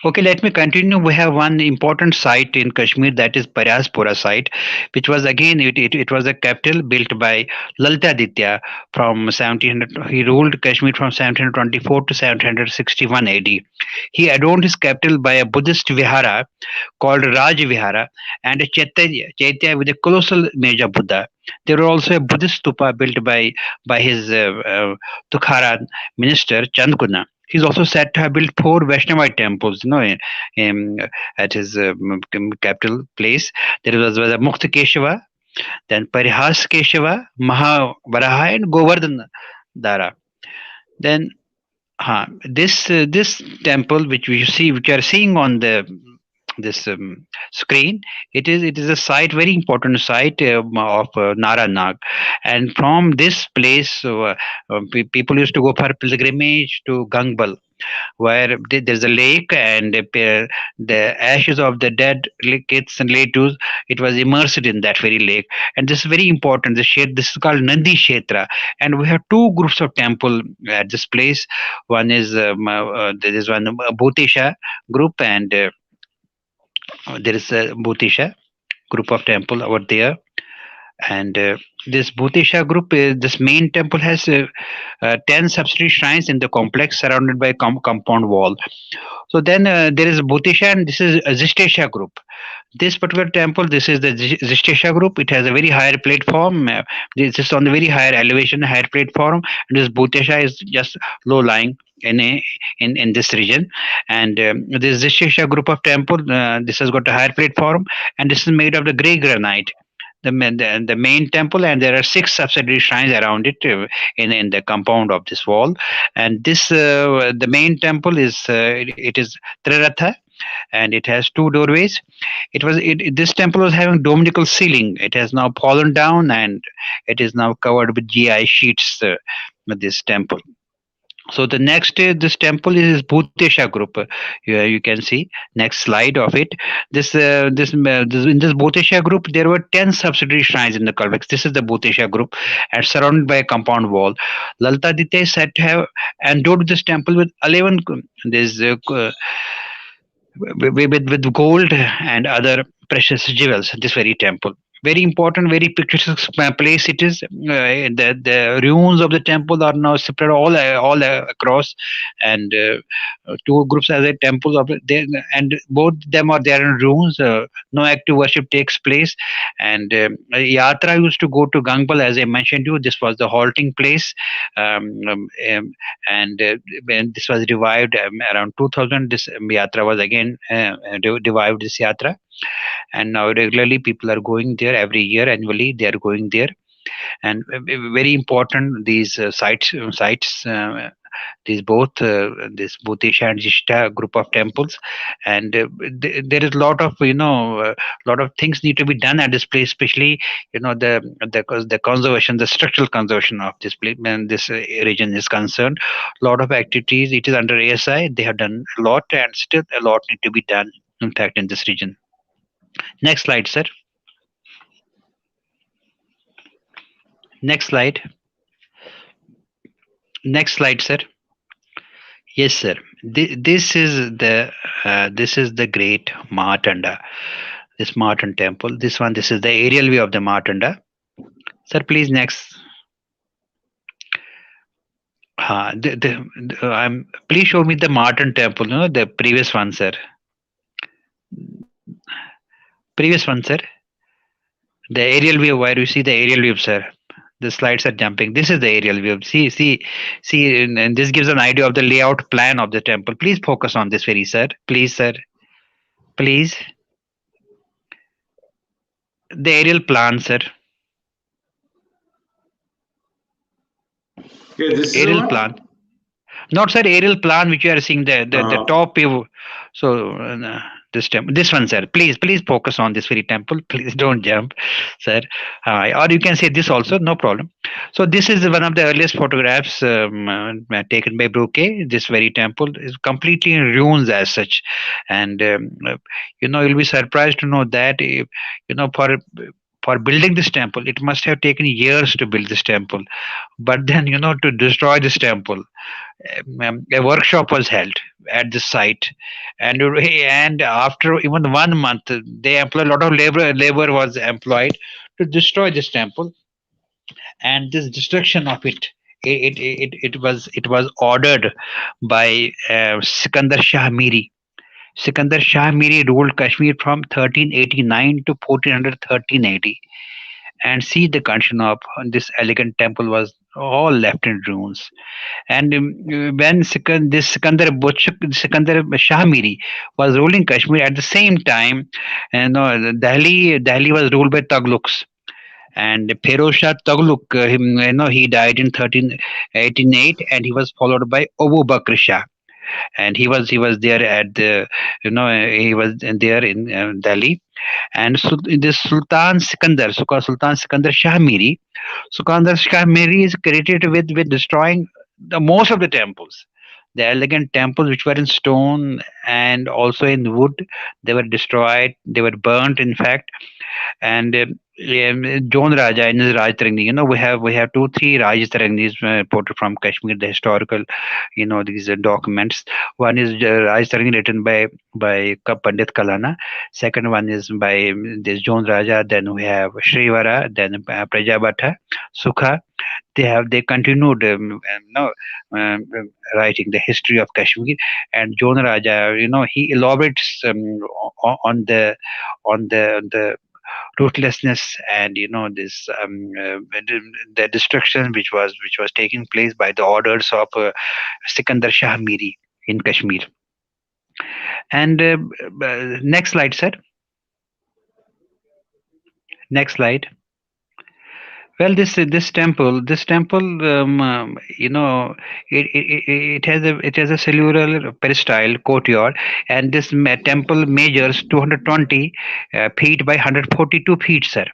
Okay, let me continue. We have one important site in Kashmir, that is Paraspura site, which was again it was a capital built by Lalitaditya from 1700. He ruled Kashmir from 1724 to 1761 AD. He adorned his capital by a Buddhist vihara called Raj Vihara and a Chaitya with a colossal image of Buddha. There were also a Buddhist stupa built by his Tukhara minister Chandguna. He's also said to have built four Vaishnavite temples, at his capital place. There was a Mukta Keshava, then Parihas Keshava, Mahavaraha, and Govardhan Dara. Then this temple, which are seeing on this screen, it is a site, very important site of Naranag, and from this place people used to go for pilgrimage to Gangbal, where there's a lake, and the ashes of the dead kids and relatives, it was immersed in that very lake. And this is very important. This is called Nandi Kshetra, and we have two groups of temple at this place. One is there is one Bhutesha group, and there is a Bhutisha group of temple over there. And this Bhutisha group, this main temple has 10 subsidiary shrines in the complex, surrounded by a compound wall. So then there is Bhutisha, and this is a Zistesha group. This particular temple, this is the Zistesha group. It has a very higher platform. This is on the very higher elevation, higher platform. And this Bhutisha is just low lying in this region. And this Zistesha group of temple, this has got a higher platform, and this is made of the grey granite. The main temple, and there are 6 subsidiary shrines around it in the compound of this wall. And this the main temple is it is Triratha, and it has 2 doorways. This temple was having dominical ceiling. It has now fallen down, and it is now covered with GI sheets. This temple. So the next, this temple is Bhutesha group. You can see next slide of it. In this Bhutesha group, there were 10 subsidiary shrines in the complex. This is the Bhutesha group, and surrounded by a compound wall. Lalitaditya is said to have endowed this temple with 11 with gold and other precious jewels. This very temple. Very important, very picturesque place it is. The ruins of the temple are now spread all across, and 2 groups as a temple of there, and both them are there in ruins. No active worship takes place, and yatra used to go to Gangbal, as I mentioned to you. This was the halting place, and when this was revived around 2000, this yatra was again revived. This yatra. And now regularly people are going there every year. Annually they are going there, and very important these sites these both this Bhutisha and Jishta group of temples. And there is a lot of lot of things need to be done at this place, especially the conservation, the structural conservation of this place when this region is concerned. A lot of activities, it is under ASI. They have done a lot, and still a lot need to be done, in fact, in this region. Next slide, sir. Next slide. Next slide, sir. Yes, sir. This is the great Martanda. This Martin temple. This is the aerial view of the Martanda. Sir, please next. Please show me the Martin temple. The previous one, sir. Previous one, sir. The aerial view, where you see the aerial view, sir. The slides are jumping. This is the aerial view. See, and this gives an idea of the layout plan of the temple. Please focus on this very, sir. Please, sir. Please. The aerial plan, sir. Okay, this aerial is plan. Not sir, aerial plan which you are seeing the Uh, top view. So this temple, this one, sir. Please focus on this very temple. Please don't jump, sir. Or you can say this also, no problem. So this is one of the earliest photographs taken by Brooke. This very temple is completely in ruins as such, and you'll be surprised to know that for building this temple, it must have taken years to build this temple. But then to destroy this temple, a workshop was held at the site, and after even 1 month they employed a lot of labor was employed to destroy this temple. And this destruction of it was ordered by Sikandar Shah Miri. Sikandar Shah Miri ruled Kashmir from 1389 to 1480, and see the condition of this elegant temple was all left in ruins. And when Sikandar Shah Miri was ruling Kashmir at the same time, Delhi was ruled by Tughlaqs. And Feroz Shah Tughlaq, he died in 1388, and he was followed by Abu Bakr Shah, and he was there at the he was there in Delhi. And so this Sultan Sikandar Shah Miri, Sukandar Shah Miri is credited with destroying the most of the temples. The elegant temples which were in stone and also in wood, they were destroyed, they were burnt in fact. And John Raja in his Raj Tarangni, we have 2 3 Raj Tarangnis portrayed from Kashmir, the historical, these documents. One is Raj Tarangi written by Pandit Kalana. Second one is by this John Raja. Then we have Shrivara. Then Prajabhatha, Sukha. They continued writing the history of Kashmir. And John Raja, he elaborates on the ruthlessness and this the destruction which was taking place by the orders of Sikandar Shah Miri in Kashmir. And next slide, sir. Next slide. Well, this temple, it has a cellular peristyle courtyard, and this temple measures 220 feet by 142 feet, sir.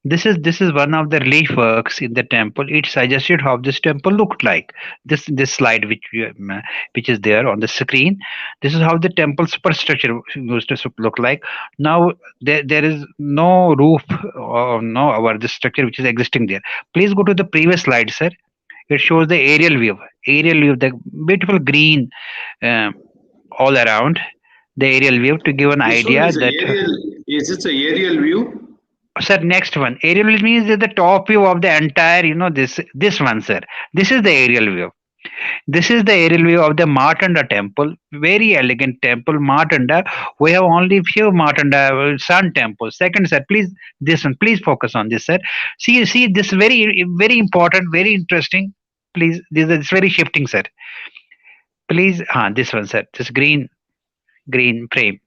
This is one of the relief works in the temple. It suggested how this temple looked like. This slide which is there on the screen. This is how the temple superstructure used to look like. Now there is no roof or no over the structure which is existing there. Please go to the previous slide, sir. It shows the aerial view. The beautiful green uh, all around the aerial view to give an this one idea is a that. aerial. Is it a aerial view? Sir, next one. Aerial means the top view of the entire, this one, sir. This is the aerial view. This is the aerial view of the Martanda temple. Very elegant temple, Martanda. We have only few Martanda sun temples. Second, sir, please, this one. Please focus on this, sir. See, this very important, very interesting. Please, this is very shifting, sir. Please, this one, sir. This green frame.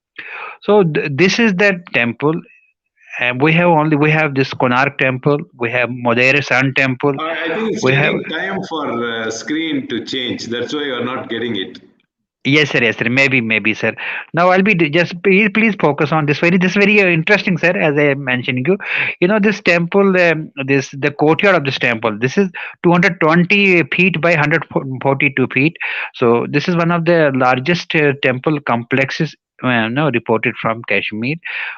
So this is the temple. And we have this Konark temple, we have Modere Sun temple, I think it's we have. taking time for screen to change. That's why you're not getting it. Yes, sir, maybe, sir. Now I'll be just please focus on this very interesting, sir. As I mentioned this temple, this the courtyard of this temple. This is 220 feet by 142 feet. So this is one of the largest temple complexes. No, reported from Kashmir.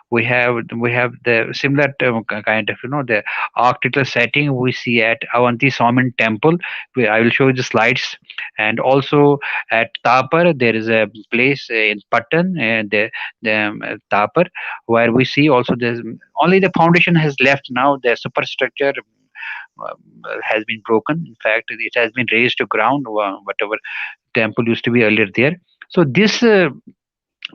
We have the similar kind of the architectural setting we see at Avanti Swamin Temple. I will show you the slides, and also at Tapar, there is a place in Patan, Tapar, where we see also there's only the foundation has left now. The superstructure has been broken. In fact, it has been raised to ground, whatever temple used to be earlier there. So this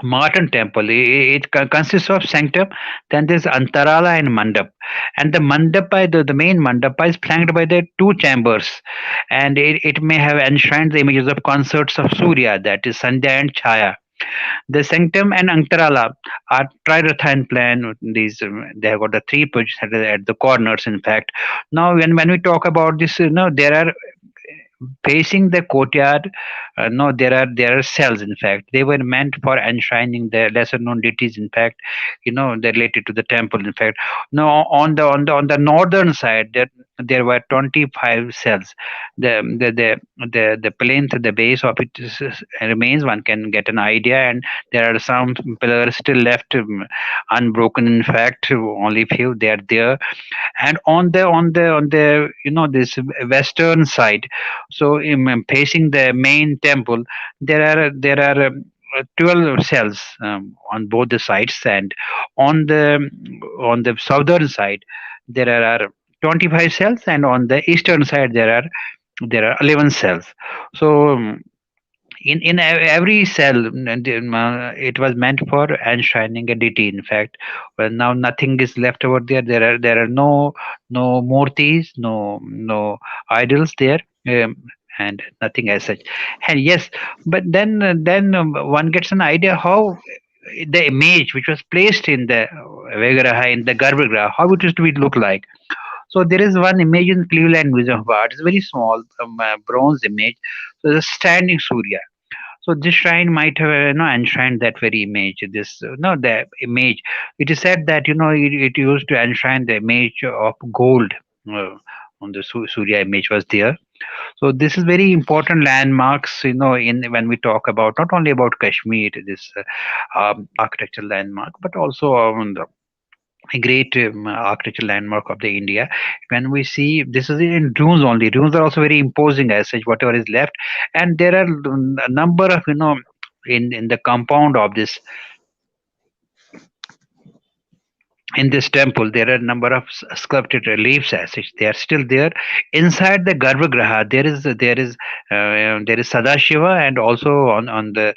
Martin temple, it consists of sanctum, then there's Antarala and Mandap. And the Mandapa, the main Mandapa is flanked by the 2 chambers, and it may have enshrined the images of consorts of Surya, that is Sandhya and Chaya. The sanctum and Antarala are triratha in plan. These they have got the 3 positions at the corners. In fact, now when we talk about this, there are facing the courtyard, no, there are cells. In fact, they were meant for enshrining the lesser known deities. In fact, they're related to the temple. In fact, no, on the northern side, there were 25 cells. The plinth, the base of it remains. One can get an idea, and there are some pillars still left, unbroken. In fact, only few they are there. And on the this western side, so facing the main temple, there are 12 cells on both the sides, and on the southern side there are 25 cells, and on the eastern side there are 11 cells. So in every cell, it was meant for enshrining a deity. In fact, well, now nothing is left over there. There are no murtis, no idols there, and nothing as such. And yes, but then one gets an idea how the image which was placed in the Vigraha, in the Garbhagriha, how it is to be look like. So there is one image in Cleveland Museum of Art. It's very small, bronze image. So the standing Surya. So this shrine might have enshrined that very image. This no the image. It is said that it used to enshrine the image of gold. On the Surya image was there. So this is very important landmarks. In when we talk about not only about Kashmir, this architectural landmark, but also a great architectural landmark of the India. When we see this is in ruins only, ruins are also very imposing as such. Whatever is left, and there are a number of in the compound of this, in this temple, there are a number of sculpted reliefs as such. They are still there. Inside the Garbhagriha, there is Sadashiva, and also on the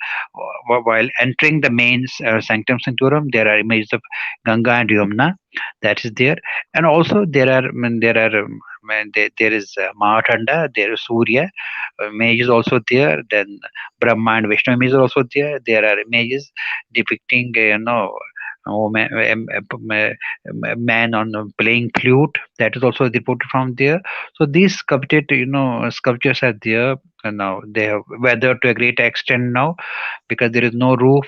while entering the main sanctum sanctorum, there are images of Ganga and Yamuna. That is there, and also there is Mahatanda, there is Surya image is also there. Then Brahma and Vishnu image is also there. There are images depicting a man on playing flute, that is also reported from there. So these sculpted sculptures are there. And now they have weathered to a great extent now, because there is no roof.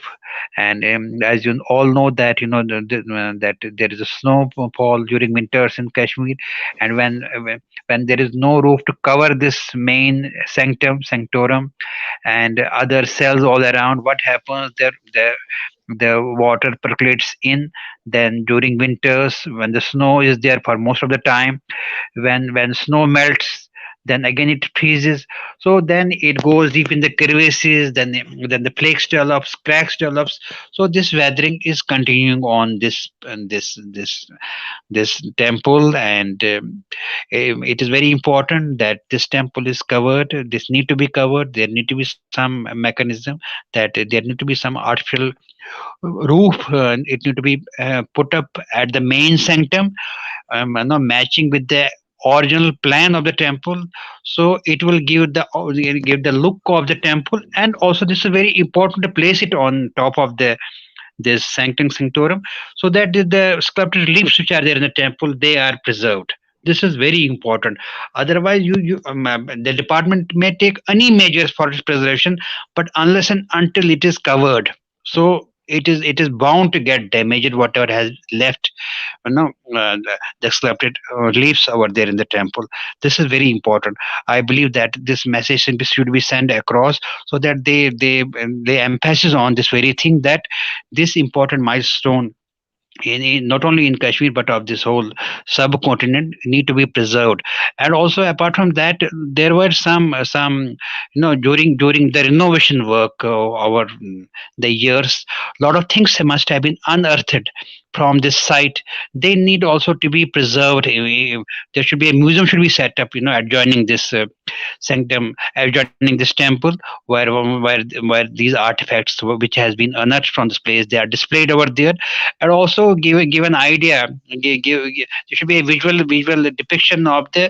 And as you all know that that there is a snowfall during winters in Kashmir. And when there is no roof to cover this main sanctum sanctorum and other cells all around, what happens there? The water percolates in. Then during winters, when the snow is there for most of the time, when snow melts, then again it freezes. So then it goes deep in the crevices. Then the flakes develops, cracks develops. So this weathering is continuing on this temple. And it is very important that this temple is covered. This need to be covered. There need to be some mechanism, that there need to be some artificial roof. It need to be put up at the main sanctum, matching with the original plan of the temple. So it will give the look of the temple. And also this is very important to place it on top of this sanctum sanctorum, so that the sculpted reliefs which are there in the temple, they are preserved. This is very important. Otherwise, the department may take any measures for its preservation, but unless and until it is covered, so it is bound to get damaged. Whatever has left, the sculpted reliefs over there in the temple. This is very important. I believe that this message should be sent across, so that they emphasis on this very thing, that this important milestone not only in Kashmir but of this whole subcontinent need to be preserved. And also apart from that, there were some during the renovation work over the years, a lot of things must have been unearthed from this site. They need also to be preserved. There should be a museum should be set up, adjoining this sanctum, adjoining this temple, where these artifacts which has been unearthed from this place, they are displayed over there. And also give an idea. There should be a visual depiction of the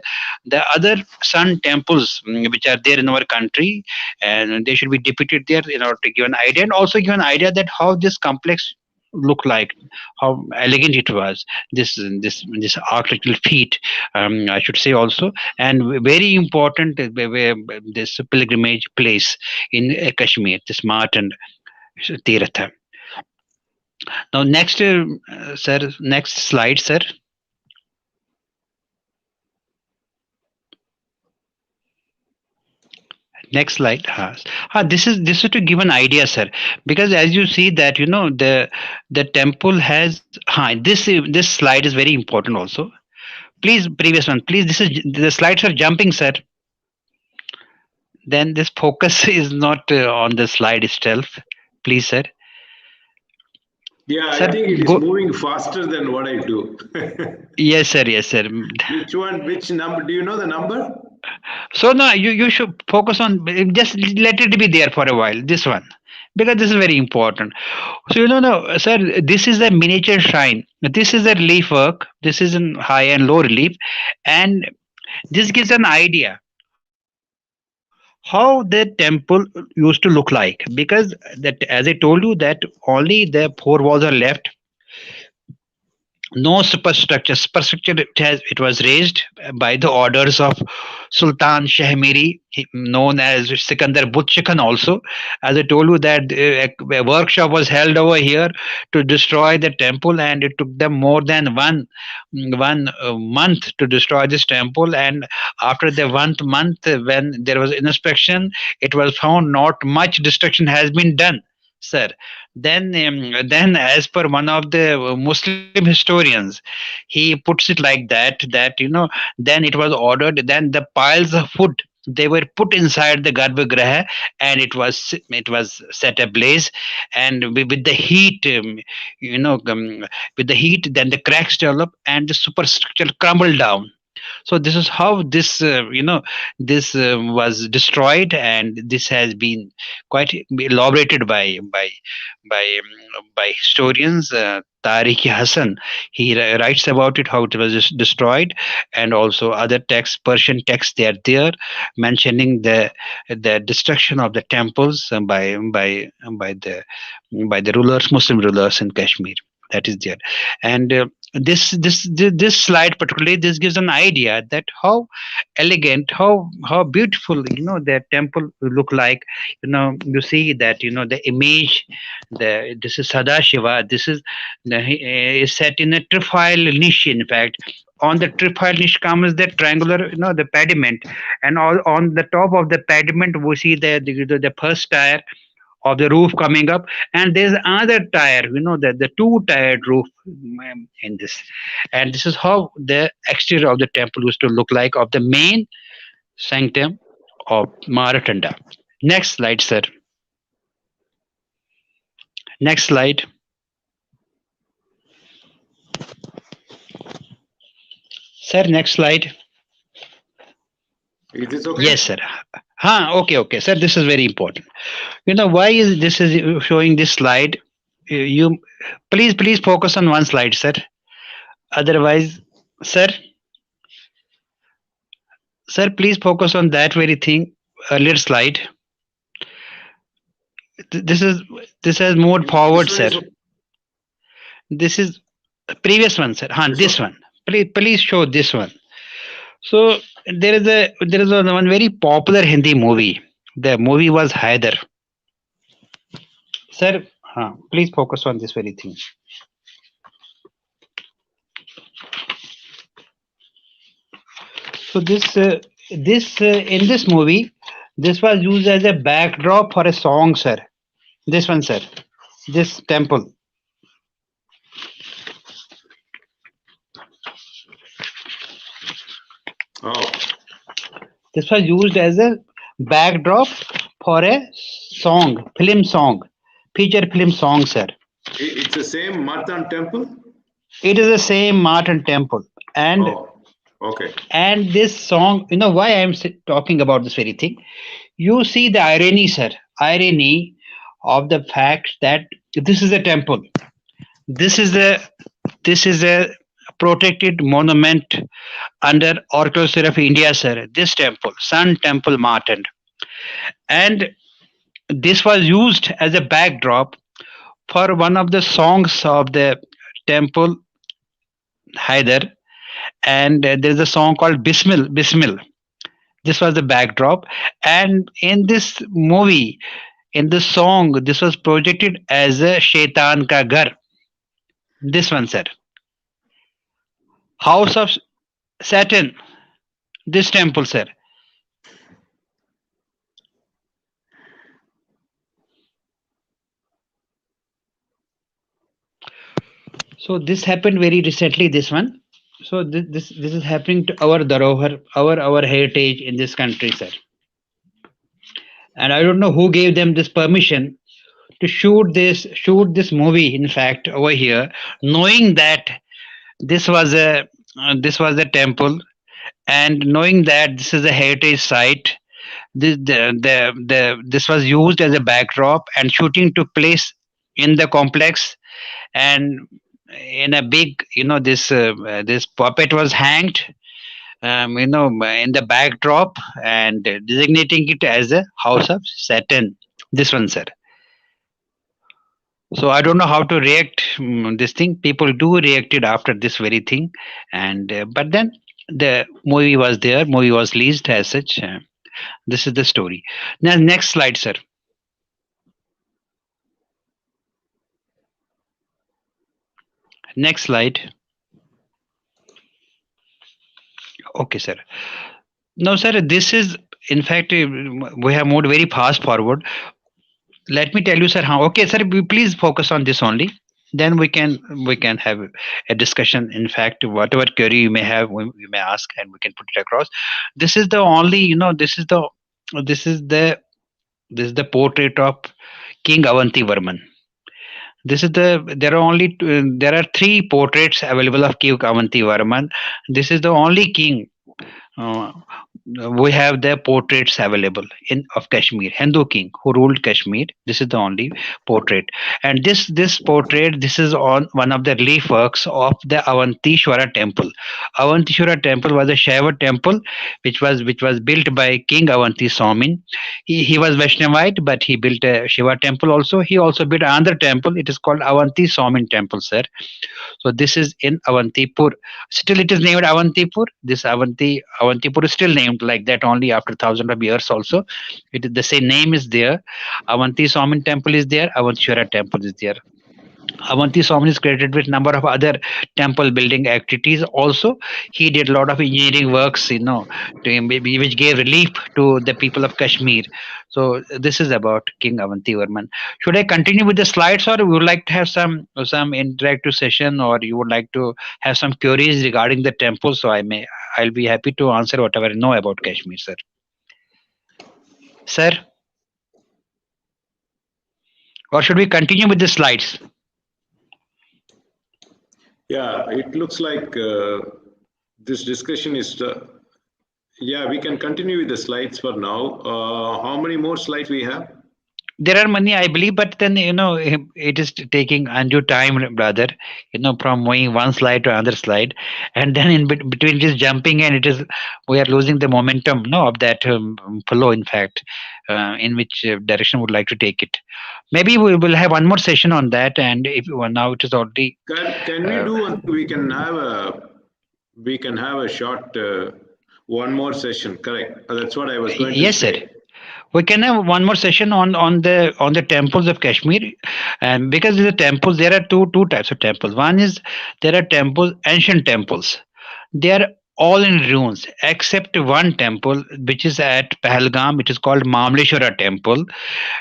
other sun temples which are there in our country, and they should be depicted there in order to give an idea, and also give an idea that how this complex look like, how elegant it was. This architectural feat, I should say also, and very important where this pilgrimage place in Kashmir, this Mutton Tirtha. Now, next, sir, next slide, sir. Next slide. This is to give an idea, sir, because as you see that the temple has. This slide is very important also. Please, previous one, please. This is the slides are jumping, sir. Then this focus is not on the slide itself. Please, sir. Yeah, Sir, I think it is moving faster than what I do. Yes, sir. Yes, sir. Which one? Which number? Do you know the number? So no, you should focus on, just let it be there for a while. This one, because this is very important. So no, sir, this is a miniature shrine. This is a relief work. This is in high and low relief, and this gives an idea how the temple used to look like. Because that, as I told you, that only the four walls are left. No superstructure. Superstructure, it was raised by the orders of Sultan Shahmiri, known as Sikandar Butchikhan also. As I told you that a workshop was held over here to destroy the temple, and it took them more than one month to destroy this temple. And after the 1 month, when there was inspection, it was found not much destruction has been done, sir. Then as per one of the Muslim historians, he puts it like that then it was ordered, then the piles of food, they were put inside the Garbhagriha, and it was set ablaze, and with the heat, with the heat, then the cracks develop and the superstructure crumbled down. So this is how this was destroyed, and this has been quite elaborated by historians. Tariq Hassan, he writes about it, how it was just destroyed, and also other texts, Persian texts, they are there, mentioning the destruction of the temples by the rulers, Muslim rulers in Kashmir. That is there. And this slide particularly, this gives an idea that how elegant, how beautiful that temple look like. You see that the image, this is Sadashiva. This is set in a trifile niche. In fact, on the trifile niche comes the triangular, the pediment, and all on the top of the pediment we see the first tier of the roof coming up, and there's another tier, the two-tiered roof in this. And this is how the exterior of the temple used to look like, of the main sanctum of Maratanda. Next slide, sir. Next slide. Sir, next slide. Is this okay? Yes, sir. Okay, sir. This is very important. Why is this is showing this slide? You please focus on one slide, sir. Otherwise, sir, please focus on that very thing. Earlier slide. This has moved forward, sir. This is previous one, sir. This one. Please show this one. So there is a one very popular Hindi movie. The movie was Haider. Sir, please focus on this very thing. So in this movie, this was used as a backdrop for a song, sir. This one, sir. This temple. Oh. This was used as a backdrop for a song, feature film song, sir. It's the same Mutton Temple? It is the same Mutton Temple. And okay. And this song, why I am talking about this very thing? You see the irony, sir. Irony of the fact that this is a temple. This is a protected monument under Architecture of India, sir. This temple, Sun Temple Mutton. And this was used as a backdrop for one of the songs of the temple Hyder, and there's a song called Bismil. Bismil. This was the backdrop, and in this movie, in this song, this was projected as a Shaitan ka Ghar. This one, sir. House of Saturn. This temple, sir. So this happened very recently. This one. So this is happening to our Dharohar, our heritage in this country, sir. And I don't know who gave them this permission to shoot this movie. In fact, over here, knowing that this was a temple, and knowing that this is a heritage site, this was used as a backdrop, and shooting took place in the complex, and in a big, this puppet was hanged, in the backdrop, and designating it as a house of Saturn. This one, sir. So I don't know how to react, this thing. People do reacted after this very thing, and but then the movie was there. Movie was released as such. This is the story. Now, next slide, sir. Next slide. Okay, sir. No, sir. This is, in fact, we have moved very fast forward. Let me tell you, sir. How? Okay, sir. Please focus on this only. Then we can have a discussion. In fact, whatever query you may have, you may ask, and we can put it across. This is the only, this is the portrait of King Avantivarman. There are three portraits available of King Avantivarman. This is the only king. Uh, we have the portraits available in of Kashmir, Hindu king who ruled Kashmir. This is the only portrait, and this portrait, this is on one of the relief works of the Avantishwara Temple. Avantishwara Temple was a Shaiva temple, which was built by King Avanti Somin. He was Vaishnavite, but he built a Shiva temple also. He also built another temple. It is called Avanti Somin Temple, sir. So this is in Avantipur. Still, it is named Avantipur. This Avantipur is still named like that only after thousands of years. Also, it is the same name is there. Avanti Swamin Temple is there. Avantishwara Temple is there. Avanti Swamin is credited with number of other temple building activities. Also, he did a lot of engineering works, which gave relief to the people of Kashmir. So this is about King Avantivarman. Should I continue with the slides, or you would like to have some interactive session, or you would like to have some queries regarding the temple? So I'll be happy to answer whatever I know about Kashmir, sir. Sir, or should we continue with the slides? Yeah, it looks like this discussion is. Yeah, we can continue with the slides for now. How many more slides we have? There are many, I believe, but then it is taking undue time, brother. From moving one slide to another slide, and then in between just jumping, and we are losing the momentum, no, of that flow. In fact, in which direction would like to take it. Maybe we will have one more session on that, and if now it is already. Can we do one? We can have a short one more session. Correct. That's what I was going to say. Yes, sir. We can have one more session on the temples of Kashmir, and because the temples, there are two types of temples. One is there are temples, ancient temples. They are all in ruins except one temple which is at Pahalgam. It is called Mamleshwara Temple,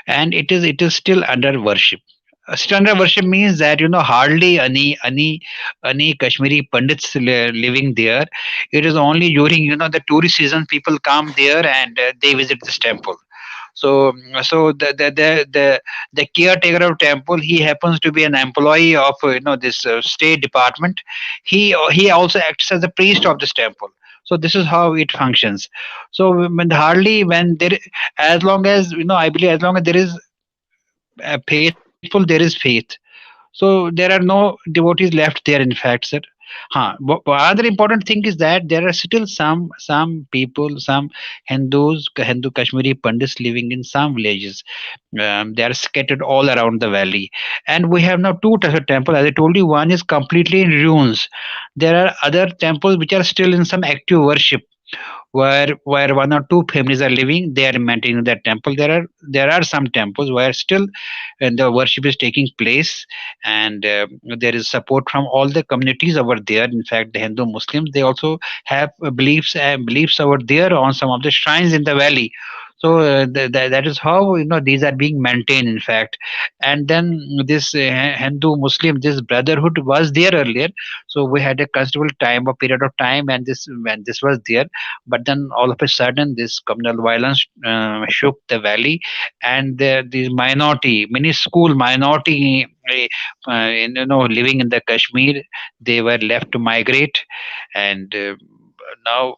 and it is still under worship. Still under worship means that hardly any Kashmiri Pandits living there. It is only during the tourist season people come there, and they visit this temple. So the caretaker of temple, he happens to be an employee of this state department. He also acts as a priest of this temple. So this is how it functions. So when there, as long as I believe, as long as there is faithful, there is faith. So there are no devotees left there, in fact, sir. Other important thing is that there are still some people, some Hindu Kashmiri Pandits living in some villages. They are scattered all around the valley, and we have now two types of temple. As I told you, one is completely in ruins. There are other temples which are still in some active worship, where one or two families are living. They are maintaining that temple. There are some temples where still the worship is taking place, and there is support from all the communities over there. In fact, the Hindu Muslims, they also have beliefs over there on some of the shrines in the valley. So that is how these are being maintained, in fact. And then this Hindu Muslim, this brotherhood was there earlier. So we had a considerable time, a period of time, and this when this was there. But then all of a sudden, this communal violence shook the valley, and these minority, minuscule minority, living in the Kashmir, they were left to migrate, and now.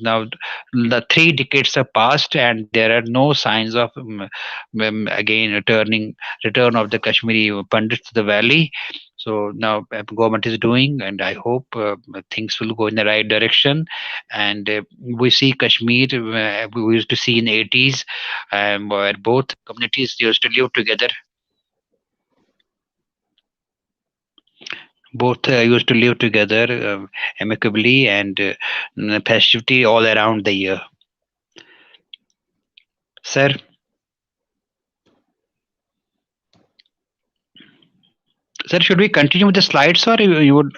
Now the 3 decades have passed, and there are no signs of again return of the Kashmiri Pandits to the valley. So now government is doing, and I hope things will go in the right direction. And we see Kashmir, we used to see in 80s, where both communities used to live together. Both used to live together amicably, and festivity all around the year. Sir? Sir, should we continue with the slides, or you would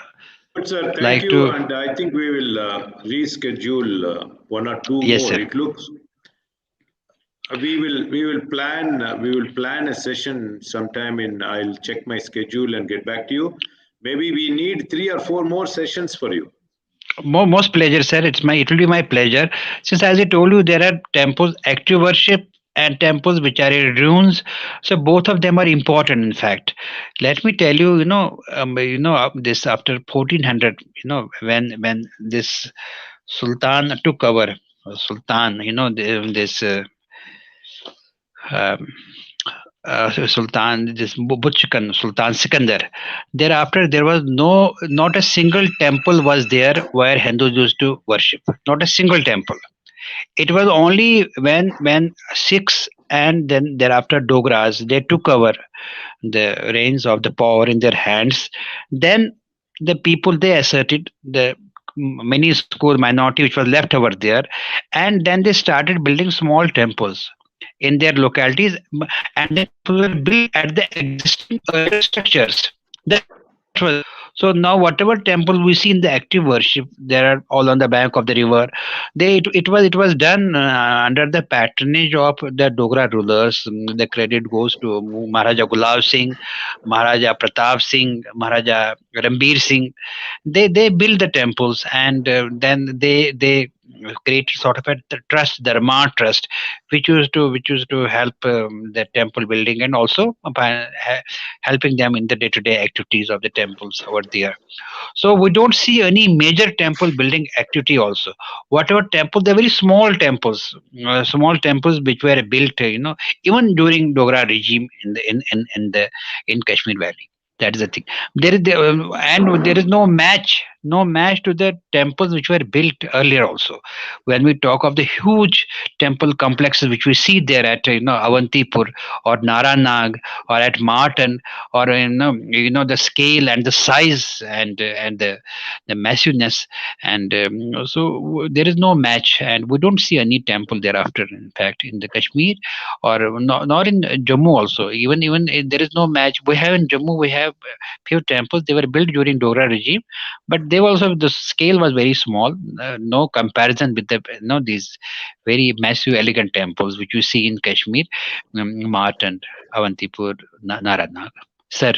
Good, sir. Thank like you. to? And I think we will reschedule one or two Yes, more. sir. It looks we will plan a session sometime in. I'll check my schedule and get back to you. Maybe we need 3 or 4 more sessions for you. Most pleasure, sir. It will be my pleasure. Since, as I told you, there are temples, active worship, and temples which are in ruins. So both of them are important. In fact, let me tell you, this after 1400, when this Sultan took over, Sultan, this. Um, Sultan, this Butchikan, Sultan Sikandar. Thereafter, there was not a single temple was there where Hindus used to worship. Not a single temple. It was only when Sikhs and then thereafter Dogras, they took over the reins of the power in their hands. Then the people, they asserted the many school minority which was left over there, and then they started building small temples in their localities, and then were built at the existing earlier structures. That was so. Now whatever temple we see in the active worship, they are all on the bank of the river. It was done under the patronage of the Dogra rulers. The credit goes to Maharaja Gulab Singh, Maharaja Pratap Singh, Maharaja Rambir Singh. They build the temples, and then they create sort of a trust, the Rama trust, which used to help the temple building, and also helping them in the day-to-day activities of the temples over there. So we don't see any major temple building activity also. Whatever temple, they're very small temples which were built, even during Dogra regime in Kashmir Valley. That is the thing. And there is no match to the temples which were built earlier also. When we talk of the huge temple complexes which we see there at Avantipur or Naranag or at Martin, or the scale and the size and the massiveness, and so there is no match, and we don't see any temple thereafter, in fact, in the Kashmir, or nor in Jammu also. Even there is no match. We have in Jammu, we have few temples. They were built during Dogra regime, but they were also, the scale was very small. No comparison with the these very massive, elegant temples which you see in Kashmir, Martin, Avantipur, Naranag. Sir.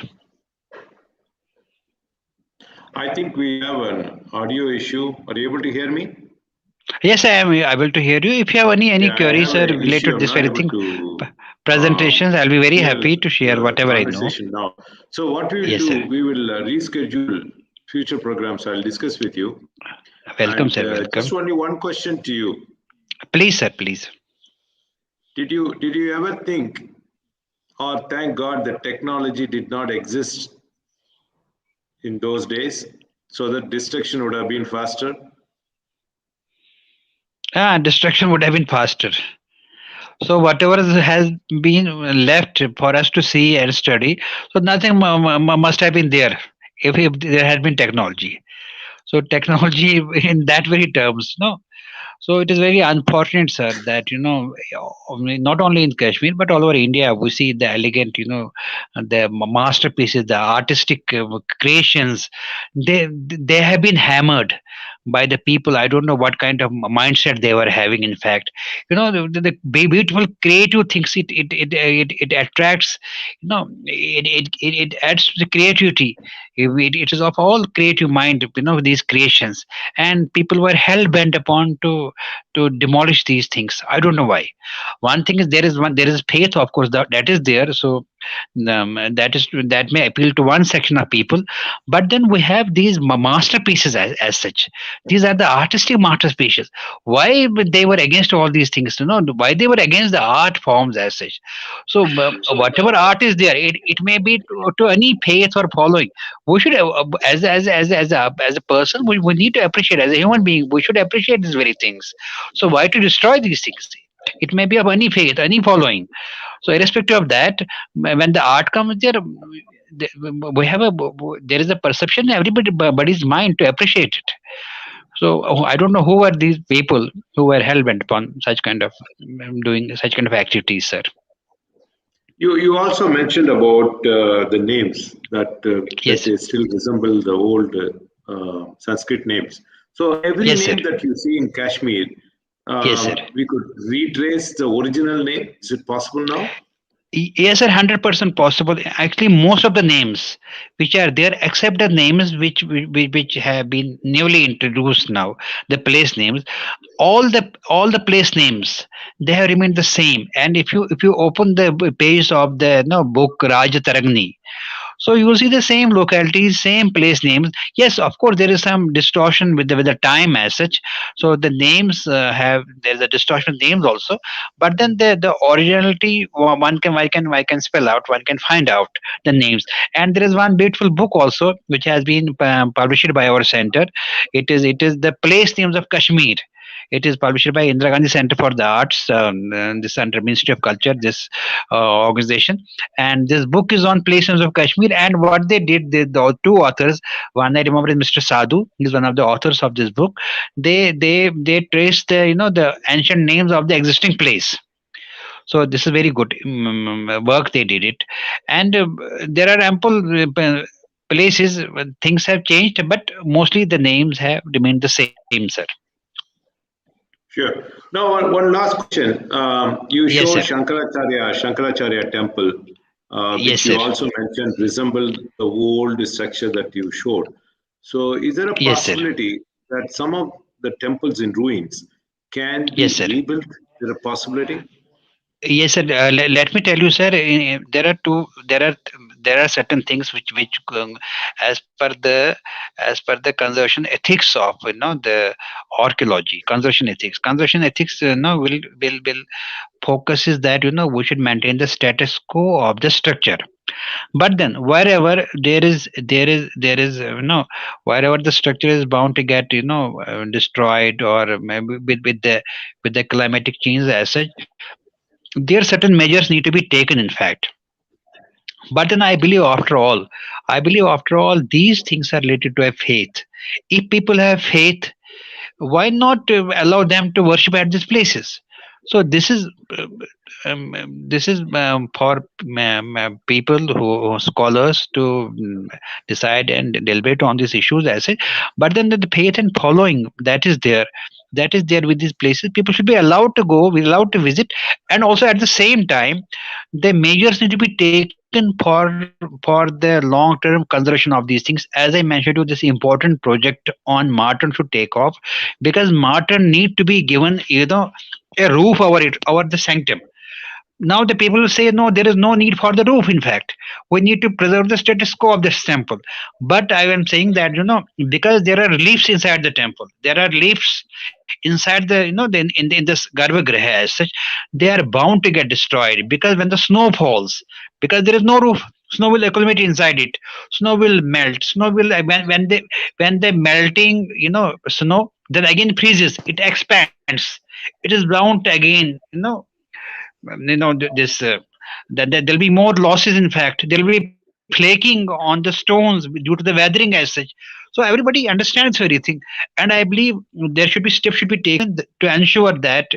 I think we have an audio issue. Are you able to hear me? Yes, I am able to hear you. If you have any queries or related to this very thing, presentations, I'll be very happy to share whatever I know. Now. So what we will do, we will reschedule future programs. I'll discuss with you. Welcome, sir. Welcome. Just only one question to you. Please, sir. Please. Did you ever think, or thank God that technology did not exist in those days, so that destruction would have been faster? Destruction would have been faster. So whatever has been left for us to see and study, so nothing must have been there if there had been technology. So technology in that very terms, no. So it is very unfortunate, sir, that not only in Kashmir but all over India, we see the elegant, the masterpieces, the artistic creations. They have been hammered by the people. I don't know what kind of mindset they were having. In fact, the beautiful creative things. It attracts. It adds to the creativity. It is of all creative mind. These creations, and people were hell bent upon to demolish these things. I don't know why. One thing is there is faith, of course, that is there. So that may appeal to one section of people, but then we have these masterpieces as such. These are the artistic masterpieces. Why they were against all these things? Why they were against the art forms as such. So whatever art is there, it may be to any faith or following. We should as a person, we need to appreciate. As a human being, we should appreciate these very things. So why to destroy these things? It may be of any faith, any following. So irrespective of that, when the art comes there, we have there is a perception in everybody's mind to appreciate it. So I don't know who are these people who were hell bent upon such kind of doing such kind of activities, sir. You also mentioned about the names that Yes. they still resemble the old Sanskrit names. So every Yes, name sir. that you see in Kashmir, Yes, sir. we could retrace the original name. Is it possible now? Yes, sir, 100% possible. Actually, most of the names which are there, except the names which have been newly introduced now, the place names, all the place names, they have remained the same. And if you open the page of the book Raj Tarangni, so you will see the same localities, same place names. Yes, of course, there is some distortion with the time as such. So the names have there's a distortion of names also, but then the originality one can spell out, one can find out the names. And there is one beautiful book also which has been published by our center. It is the place names of Kashmir. It is published by Indra Gandhi Center for the Arts, this under Ministry of Culture, this organization. And this book is on places of Kashmir. And what they did, the two authors, one I remember is Mr. Sadhu, he's one of the authors of this book. They traced the ancient names of the existing place. So this is very good work they did it. And there are ample places things have changed, but mostly the names have remained the same, sir. Sure. Now, one last question. You Yes, showed sir. Shankaracharya Temple, Yes, which you sir. also mentioned resembled the old structure that you showed. So, is there a Yes, sir. possibility that some of the temples in ruins can be Yes, sir. rebuilt? Is there a possibility? Yes, sir. Let me tell you, sir. There are two. There are certain things which as per the conservation ethics of the archaeology, conservation ethics. Conservation ethics, will focuses that we should maintain the status quo of the structure. But then wherever there is wherever the structure is bound to get destroyed, or maybe with the climatic change as such, there certain measures need to be taken, in fact. But then I believe after all these things are related to a faith. If people have faith, why not allow them to worship at these places? So this is for people who scholars to decide and deliberate on these issues as it. But then the faith and following that is there with these places, people should be allowed to go, be allowed to visit. And also at the same time, the measures need to be taken for the long term conservation of these things. As I mentioned you, this important project on Martin should take off, because Martin need to be given a roof over the sanctum. Now the people will say, no, there is no need for the roof. In fact, we need to preserve the status quo of this temple. But I am saying that because there are reliefs inside the temple, there are reliefs inside the in this garbhagriha as such, they are bound to get destroyed, because when the snow falls, because there is no roof, Snow will accumulate inside it. Snow will melt. Snow will when they melting, snow then again freezes. It expands. It is bound again. This that there'll be more losses. In fact, there'll be flaking on the stones due to the weathering as such. So everybody understands everything, and I believe there should be steps should be taken to ensure that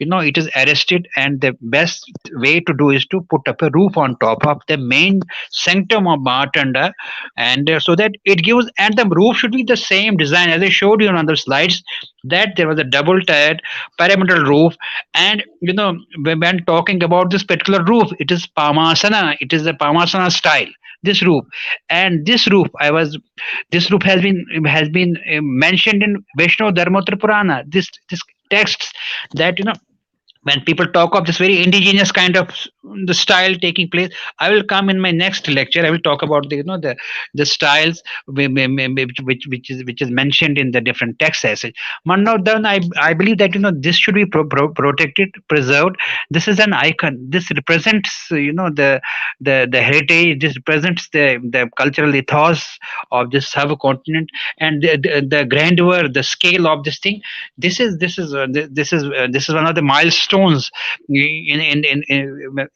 it is arrested, and the best way to do is to put up a roof on top of the main sanctum of Martanda, and so that it gives, and the roof should be the same design as I showed you on the slides, that there was a double tiered pyramidal roof. And when talking about this particular roof, it is the Pamasana style, this roof. And this roof has been mentioned in Vaishnav Dharmottara Purana, this texts, that when people talk of this very indigenous kind of the style taking place. I will come in my next lecture. I will talk about the styles which is mentioned in the different texts as such. But now then I believe that this should be protected, preserved. This is an icon. This represents the heritage. This represents the cultural ethos of this subcontinent, and the grandeur, the scale of this thing. This is one of the milestones in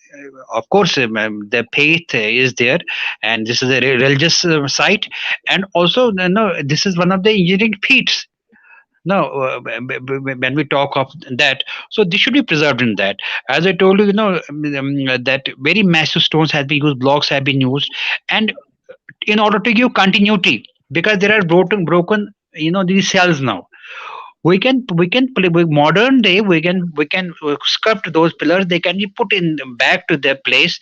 of course, the faith is there, and this is a religious site, and also this is one of the engineering feats. Now, when we talk of that, so this should be preserved in that. As I told you, that very massive stones have been used, blocks have been used, and in order to give continuity, because there are broken these cells now. With modern day we can sculpt those pillars. They can be put in back to their place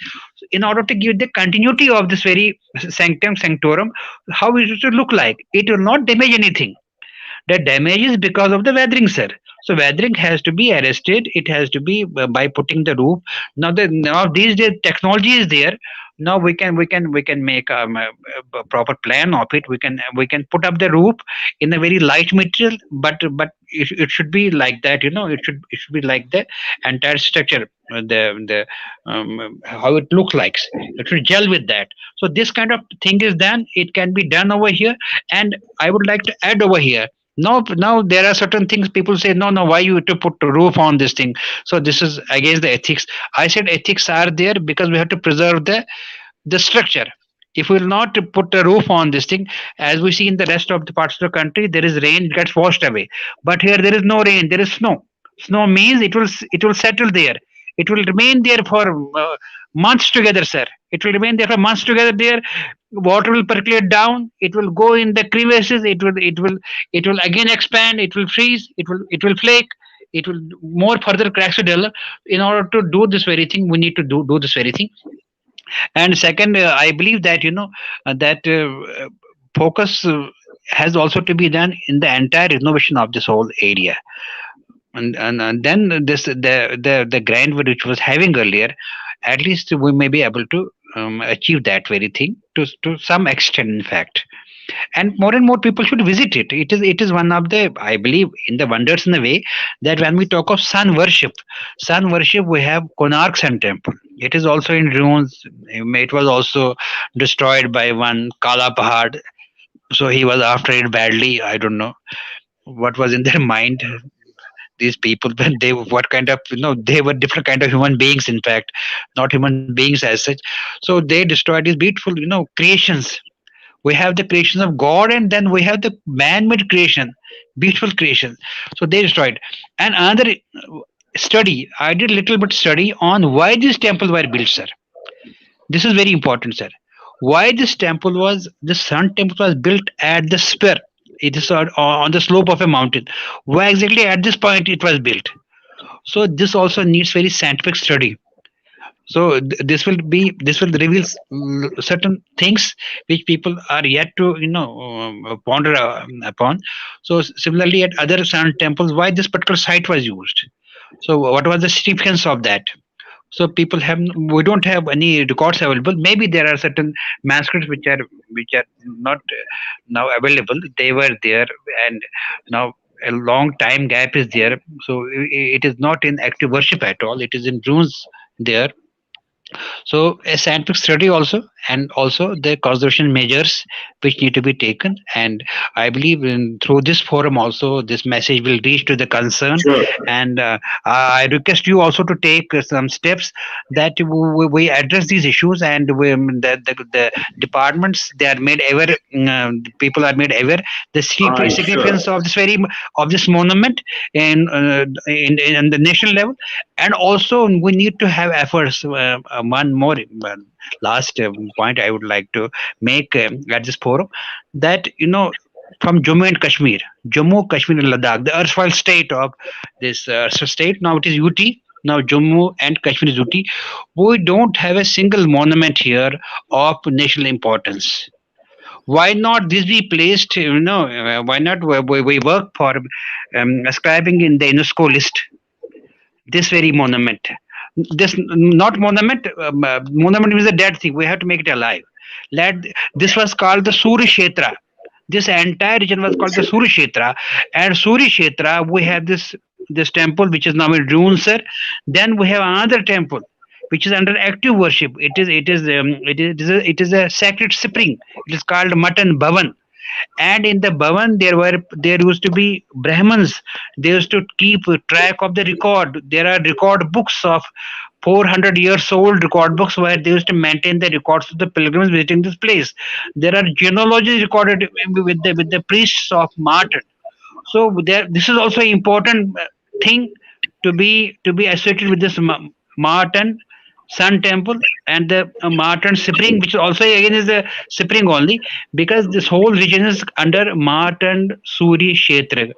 in order to give the continuity of this very sanctum sanctorum. How it should look like, it will not damage anything. The damage is because of the weathering, sir. So weathering has to be arrested. It has to be by putting the roof. Now these days technology is there. Now we can make a proper plan of it. We can put up the roof in a very light material, but it should be like that. It should be like the entire structure. The how it looks like. It should gel with that. So this kind of thing is done. It can be done over here, and I would like to add over here. Now there are certain things people say, no, why you to put a roof on this thing? So this is against the ethics. I said ethics are there because we have to preserve the structure. If we will not put a roof on this thing, as we see in the rest of the parts of the country, there is rain, it gets washed away. But here there is no rain, there is snow. Snow means it will settle there. It will remain there for months together, sir. It will remain there for months together there. Water will percolate down. It will go in the crevices. It will again expand. It will freeze. It will flake. It will more further cracks will develop. In order to do this very thing, we need to do this very thing. And second, I believe that that focus has also to be done in the entire renovation of this whole area. And then the grant which was having earlier, at least we may be able to achieve that very thing to some extent, in fact. And more people should visit it. It is one of the, I believe, in the wonders in a way, that when we talk of sun worship, we have Konark Sun Temple. It is also in ruins. It was also destroyed by one Kala Pahad, so he was after it badly. I don't know what was in their mind. These people, when they what kind of they were different kind of human beings, in fact, not human beings as such. So they destroyed these beautiful creations. We have the creations of God, and then we have the man-made creation, beautiful creation. So they destroyed. And another study, I did a little bit study on why these temples were built, sir. This is very important, sir. Why this sun temple was built at the spur. It is on the slope of a mountain. Why exactly at this point it was built? So this also needs very scientific study. So this will reveal certain things which people are yet to ponder upon. So similarly at other sun temples, why this particular site was used? So what was the significance of that? So we don't have any records available. Maybe there are certain manuscripts which are not now available. They were there, and now a long time gap is there. So it is not in active worship at all. It is in ruins there. So a scientific study also and also the conservation measures which need to be taken. And I believe through this forum also this message will reach to the concern. Sure. And I request you also to take some steps that we address these issues, and the departments, they are made aware, people are made aware the significance of this of this monument in the national level. And also we need to have efforts. One more last point I would like to make at this forum, that from Jammu, Kashmir and Ladakh, the erstwhile state of this state, now it is UT. Now Jammu and Kashmir is UT. We don't have a single monument here of national importance. Why not this be placed? Why not we work for ascribing in the UNESCO list this very monument? This not monument. Monument is a dead thing. We have to make it alive. This was called the Suri Kshetra. This entire region was called the Suri Kshetra, and Suri Kshetra, we have this temple which is now in ruins, sir. Then we have another temple which is under active worship. It is a sacred spring. It is called Mutton Bhavan. And in the Bhavan, there used to be Brahmins. They used to keep track of the record. There are record books of 400 years old record books where they used to maintain the records of the pilgrims visiting this place. There are genealogies recorded with the priests of Martyr. So this is also an important thing to be associated with this Martin Sun Temple and the Martin Spring, which also again is a spring only, because this whole region is under Martin Suri Kshetra.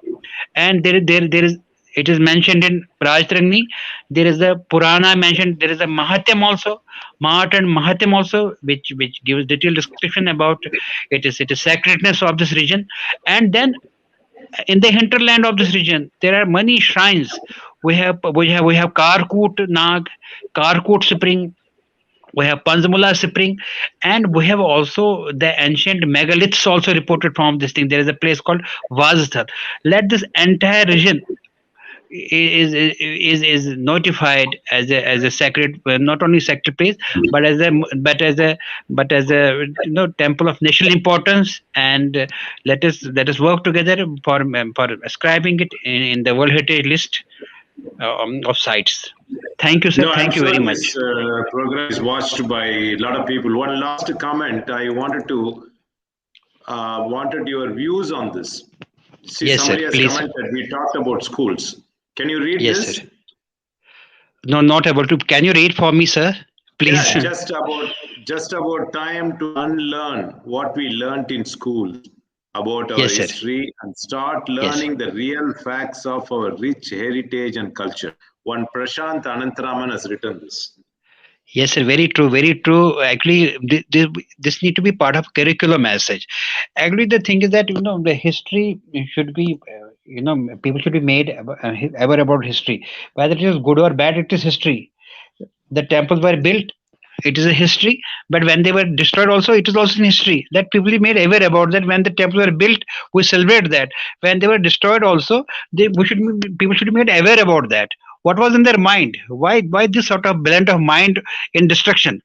And there is, it is mentioned in Rajtarangni. There is a Purana mentioned. There is a Mahatyam also, Martin Mahatyam also, which gives detailed description about it is sacredness of this region. And then in the hinterland of this region, there are many shrines. We have Karkut Nag, Karkut Spring, we have Panzamula Spring, and we have also the ancient megaliths also reported from this thing. There is a place called Vastu. Let this entire region is notified as a sacred, not only sacred place, but as a temple of national importance. And let us work together for ascribing it in the World Heritage List of sites. Thank you, sir. No, Thank you very much. This program is watched by a lot of people. One last comment, I wanted your views on this. See, yes, somebody sir, has please. commented, we talked about schools. Can you read Yes, this? sir. No, not able to. Can you read for me, sir? Please. Yeah, just about time to unlearn what we learnt in school about our Yes, sir. history and start learning the real facts of our rich heritage and culture. One Prashant Anantaraman has written this. Yes, sir. Very true. Very true. Actually, this need to be part of curriculum message. Actually, the thing is that the history should be, people should be made aware about history. Whether it is good or bad, it is history. The temples were built, it is a history. But when they were destroyed, also it is also in history. That people be made aware about that. When the temples were built, we celebrate that. When they were destroyed, also people should be made aware about that. What was in their mind? Why this sort of blend of mind in destruction?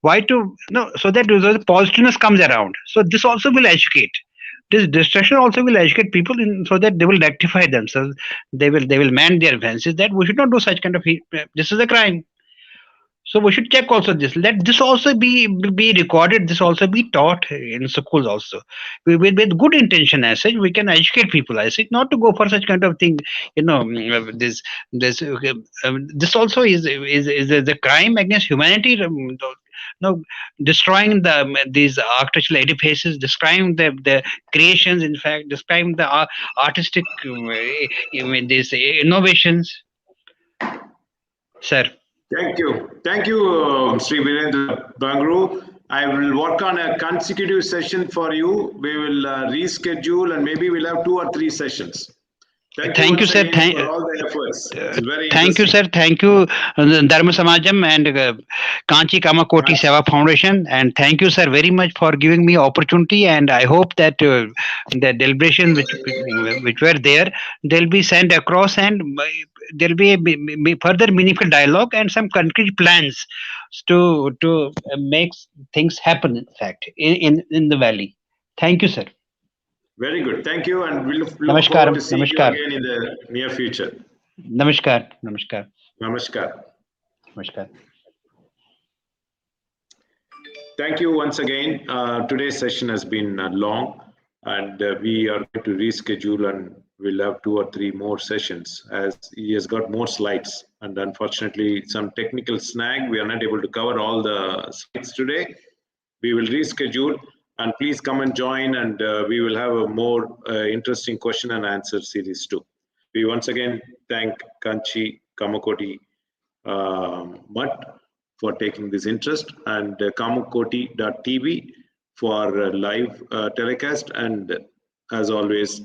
Why so that the positiveness comes around. So this also will educate. This destruction also will educate people so that they will rectify themselves. They will mend their offenses. That we should not do such kind of. This is a crime. So we should check also this. Let this also be recorded. This also be taught in schools also. With good intention, as such, we can educate people. I say not to go for such kind of thing. This also is the crime against humanity. Destroying these architectural edifices, destroying the creations. In fact, destroying the artistic these innovations. Sir. Thank you, Sri Virendra Bangroo. I will work on a consecutive session for you. We will reschedule and maybe we'll have 2 or 3 sessions. Thank you, sir. For all the efforts. Thank you, sir. Thank you, Dharma Samajam and Kanchi Kamakoti Seva Foundation. And thank you, sir, very much for giving me opportunity. And I hope that the deliberations which were there, they'll be sent across, and further meaningful dialogue and some concrete plans to make things happen. In fact, in the valley. Thank you, sir. Very good. Thank you, and we look forward Namaskaram. to seeing you Namaskar. again in the near future. Namaskar. Namaskar. Namaskar. Namaskar. Thank you once again. Today's session has been long, and we are going to reschedule, and we'll have 2 or 3 more sessions as he has got more slides. And unfortunately, some technical snag, we are not able to cover all the slides today. We will reschedule, and please come and join, and we will have a more interesting question and answer series too. We once again thank Kanchi Kamakoti Mutt for taking this interest, and kamakoti.tv for live telecast, and as always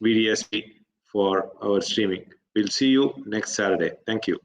VDSP for our streaming. We'll see you next Saturday. Thank you.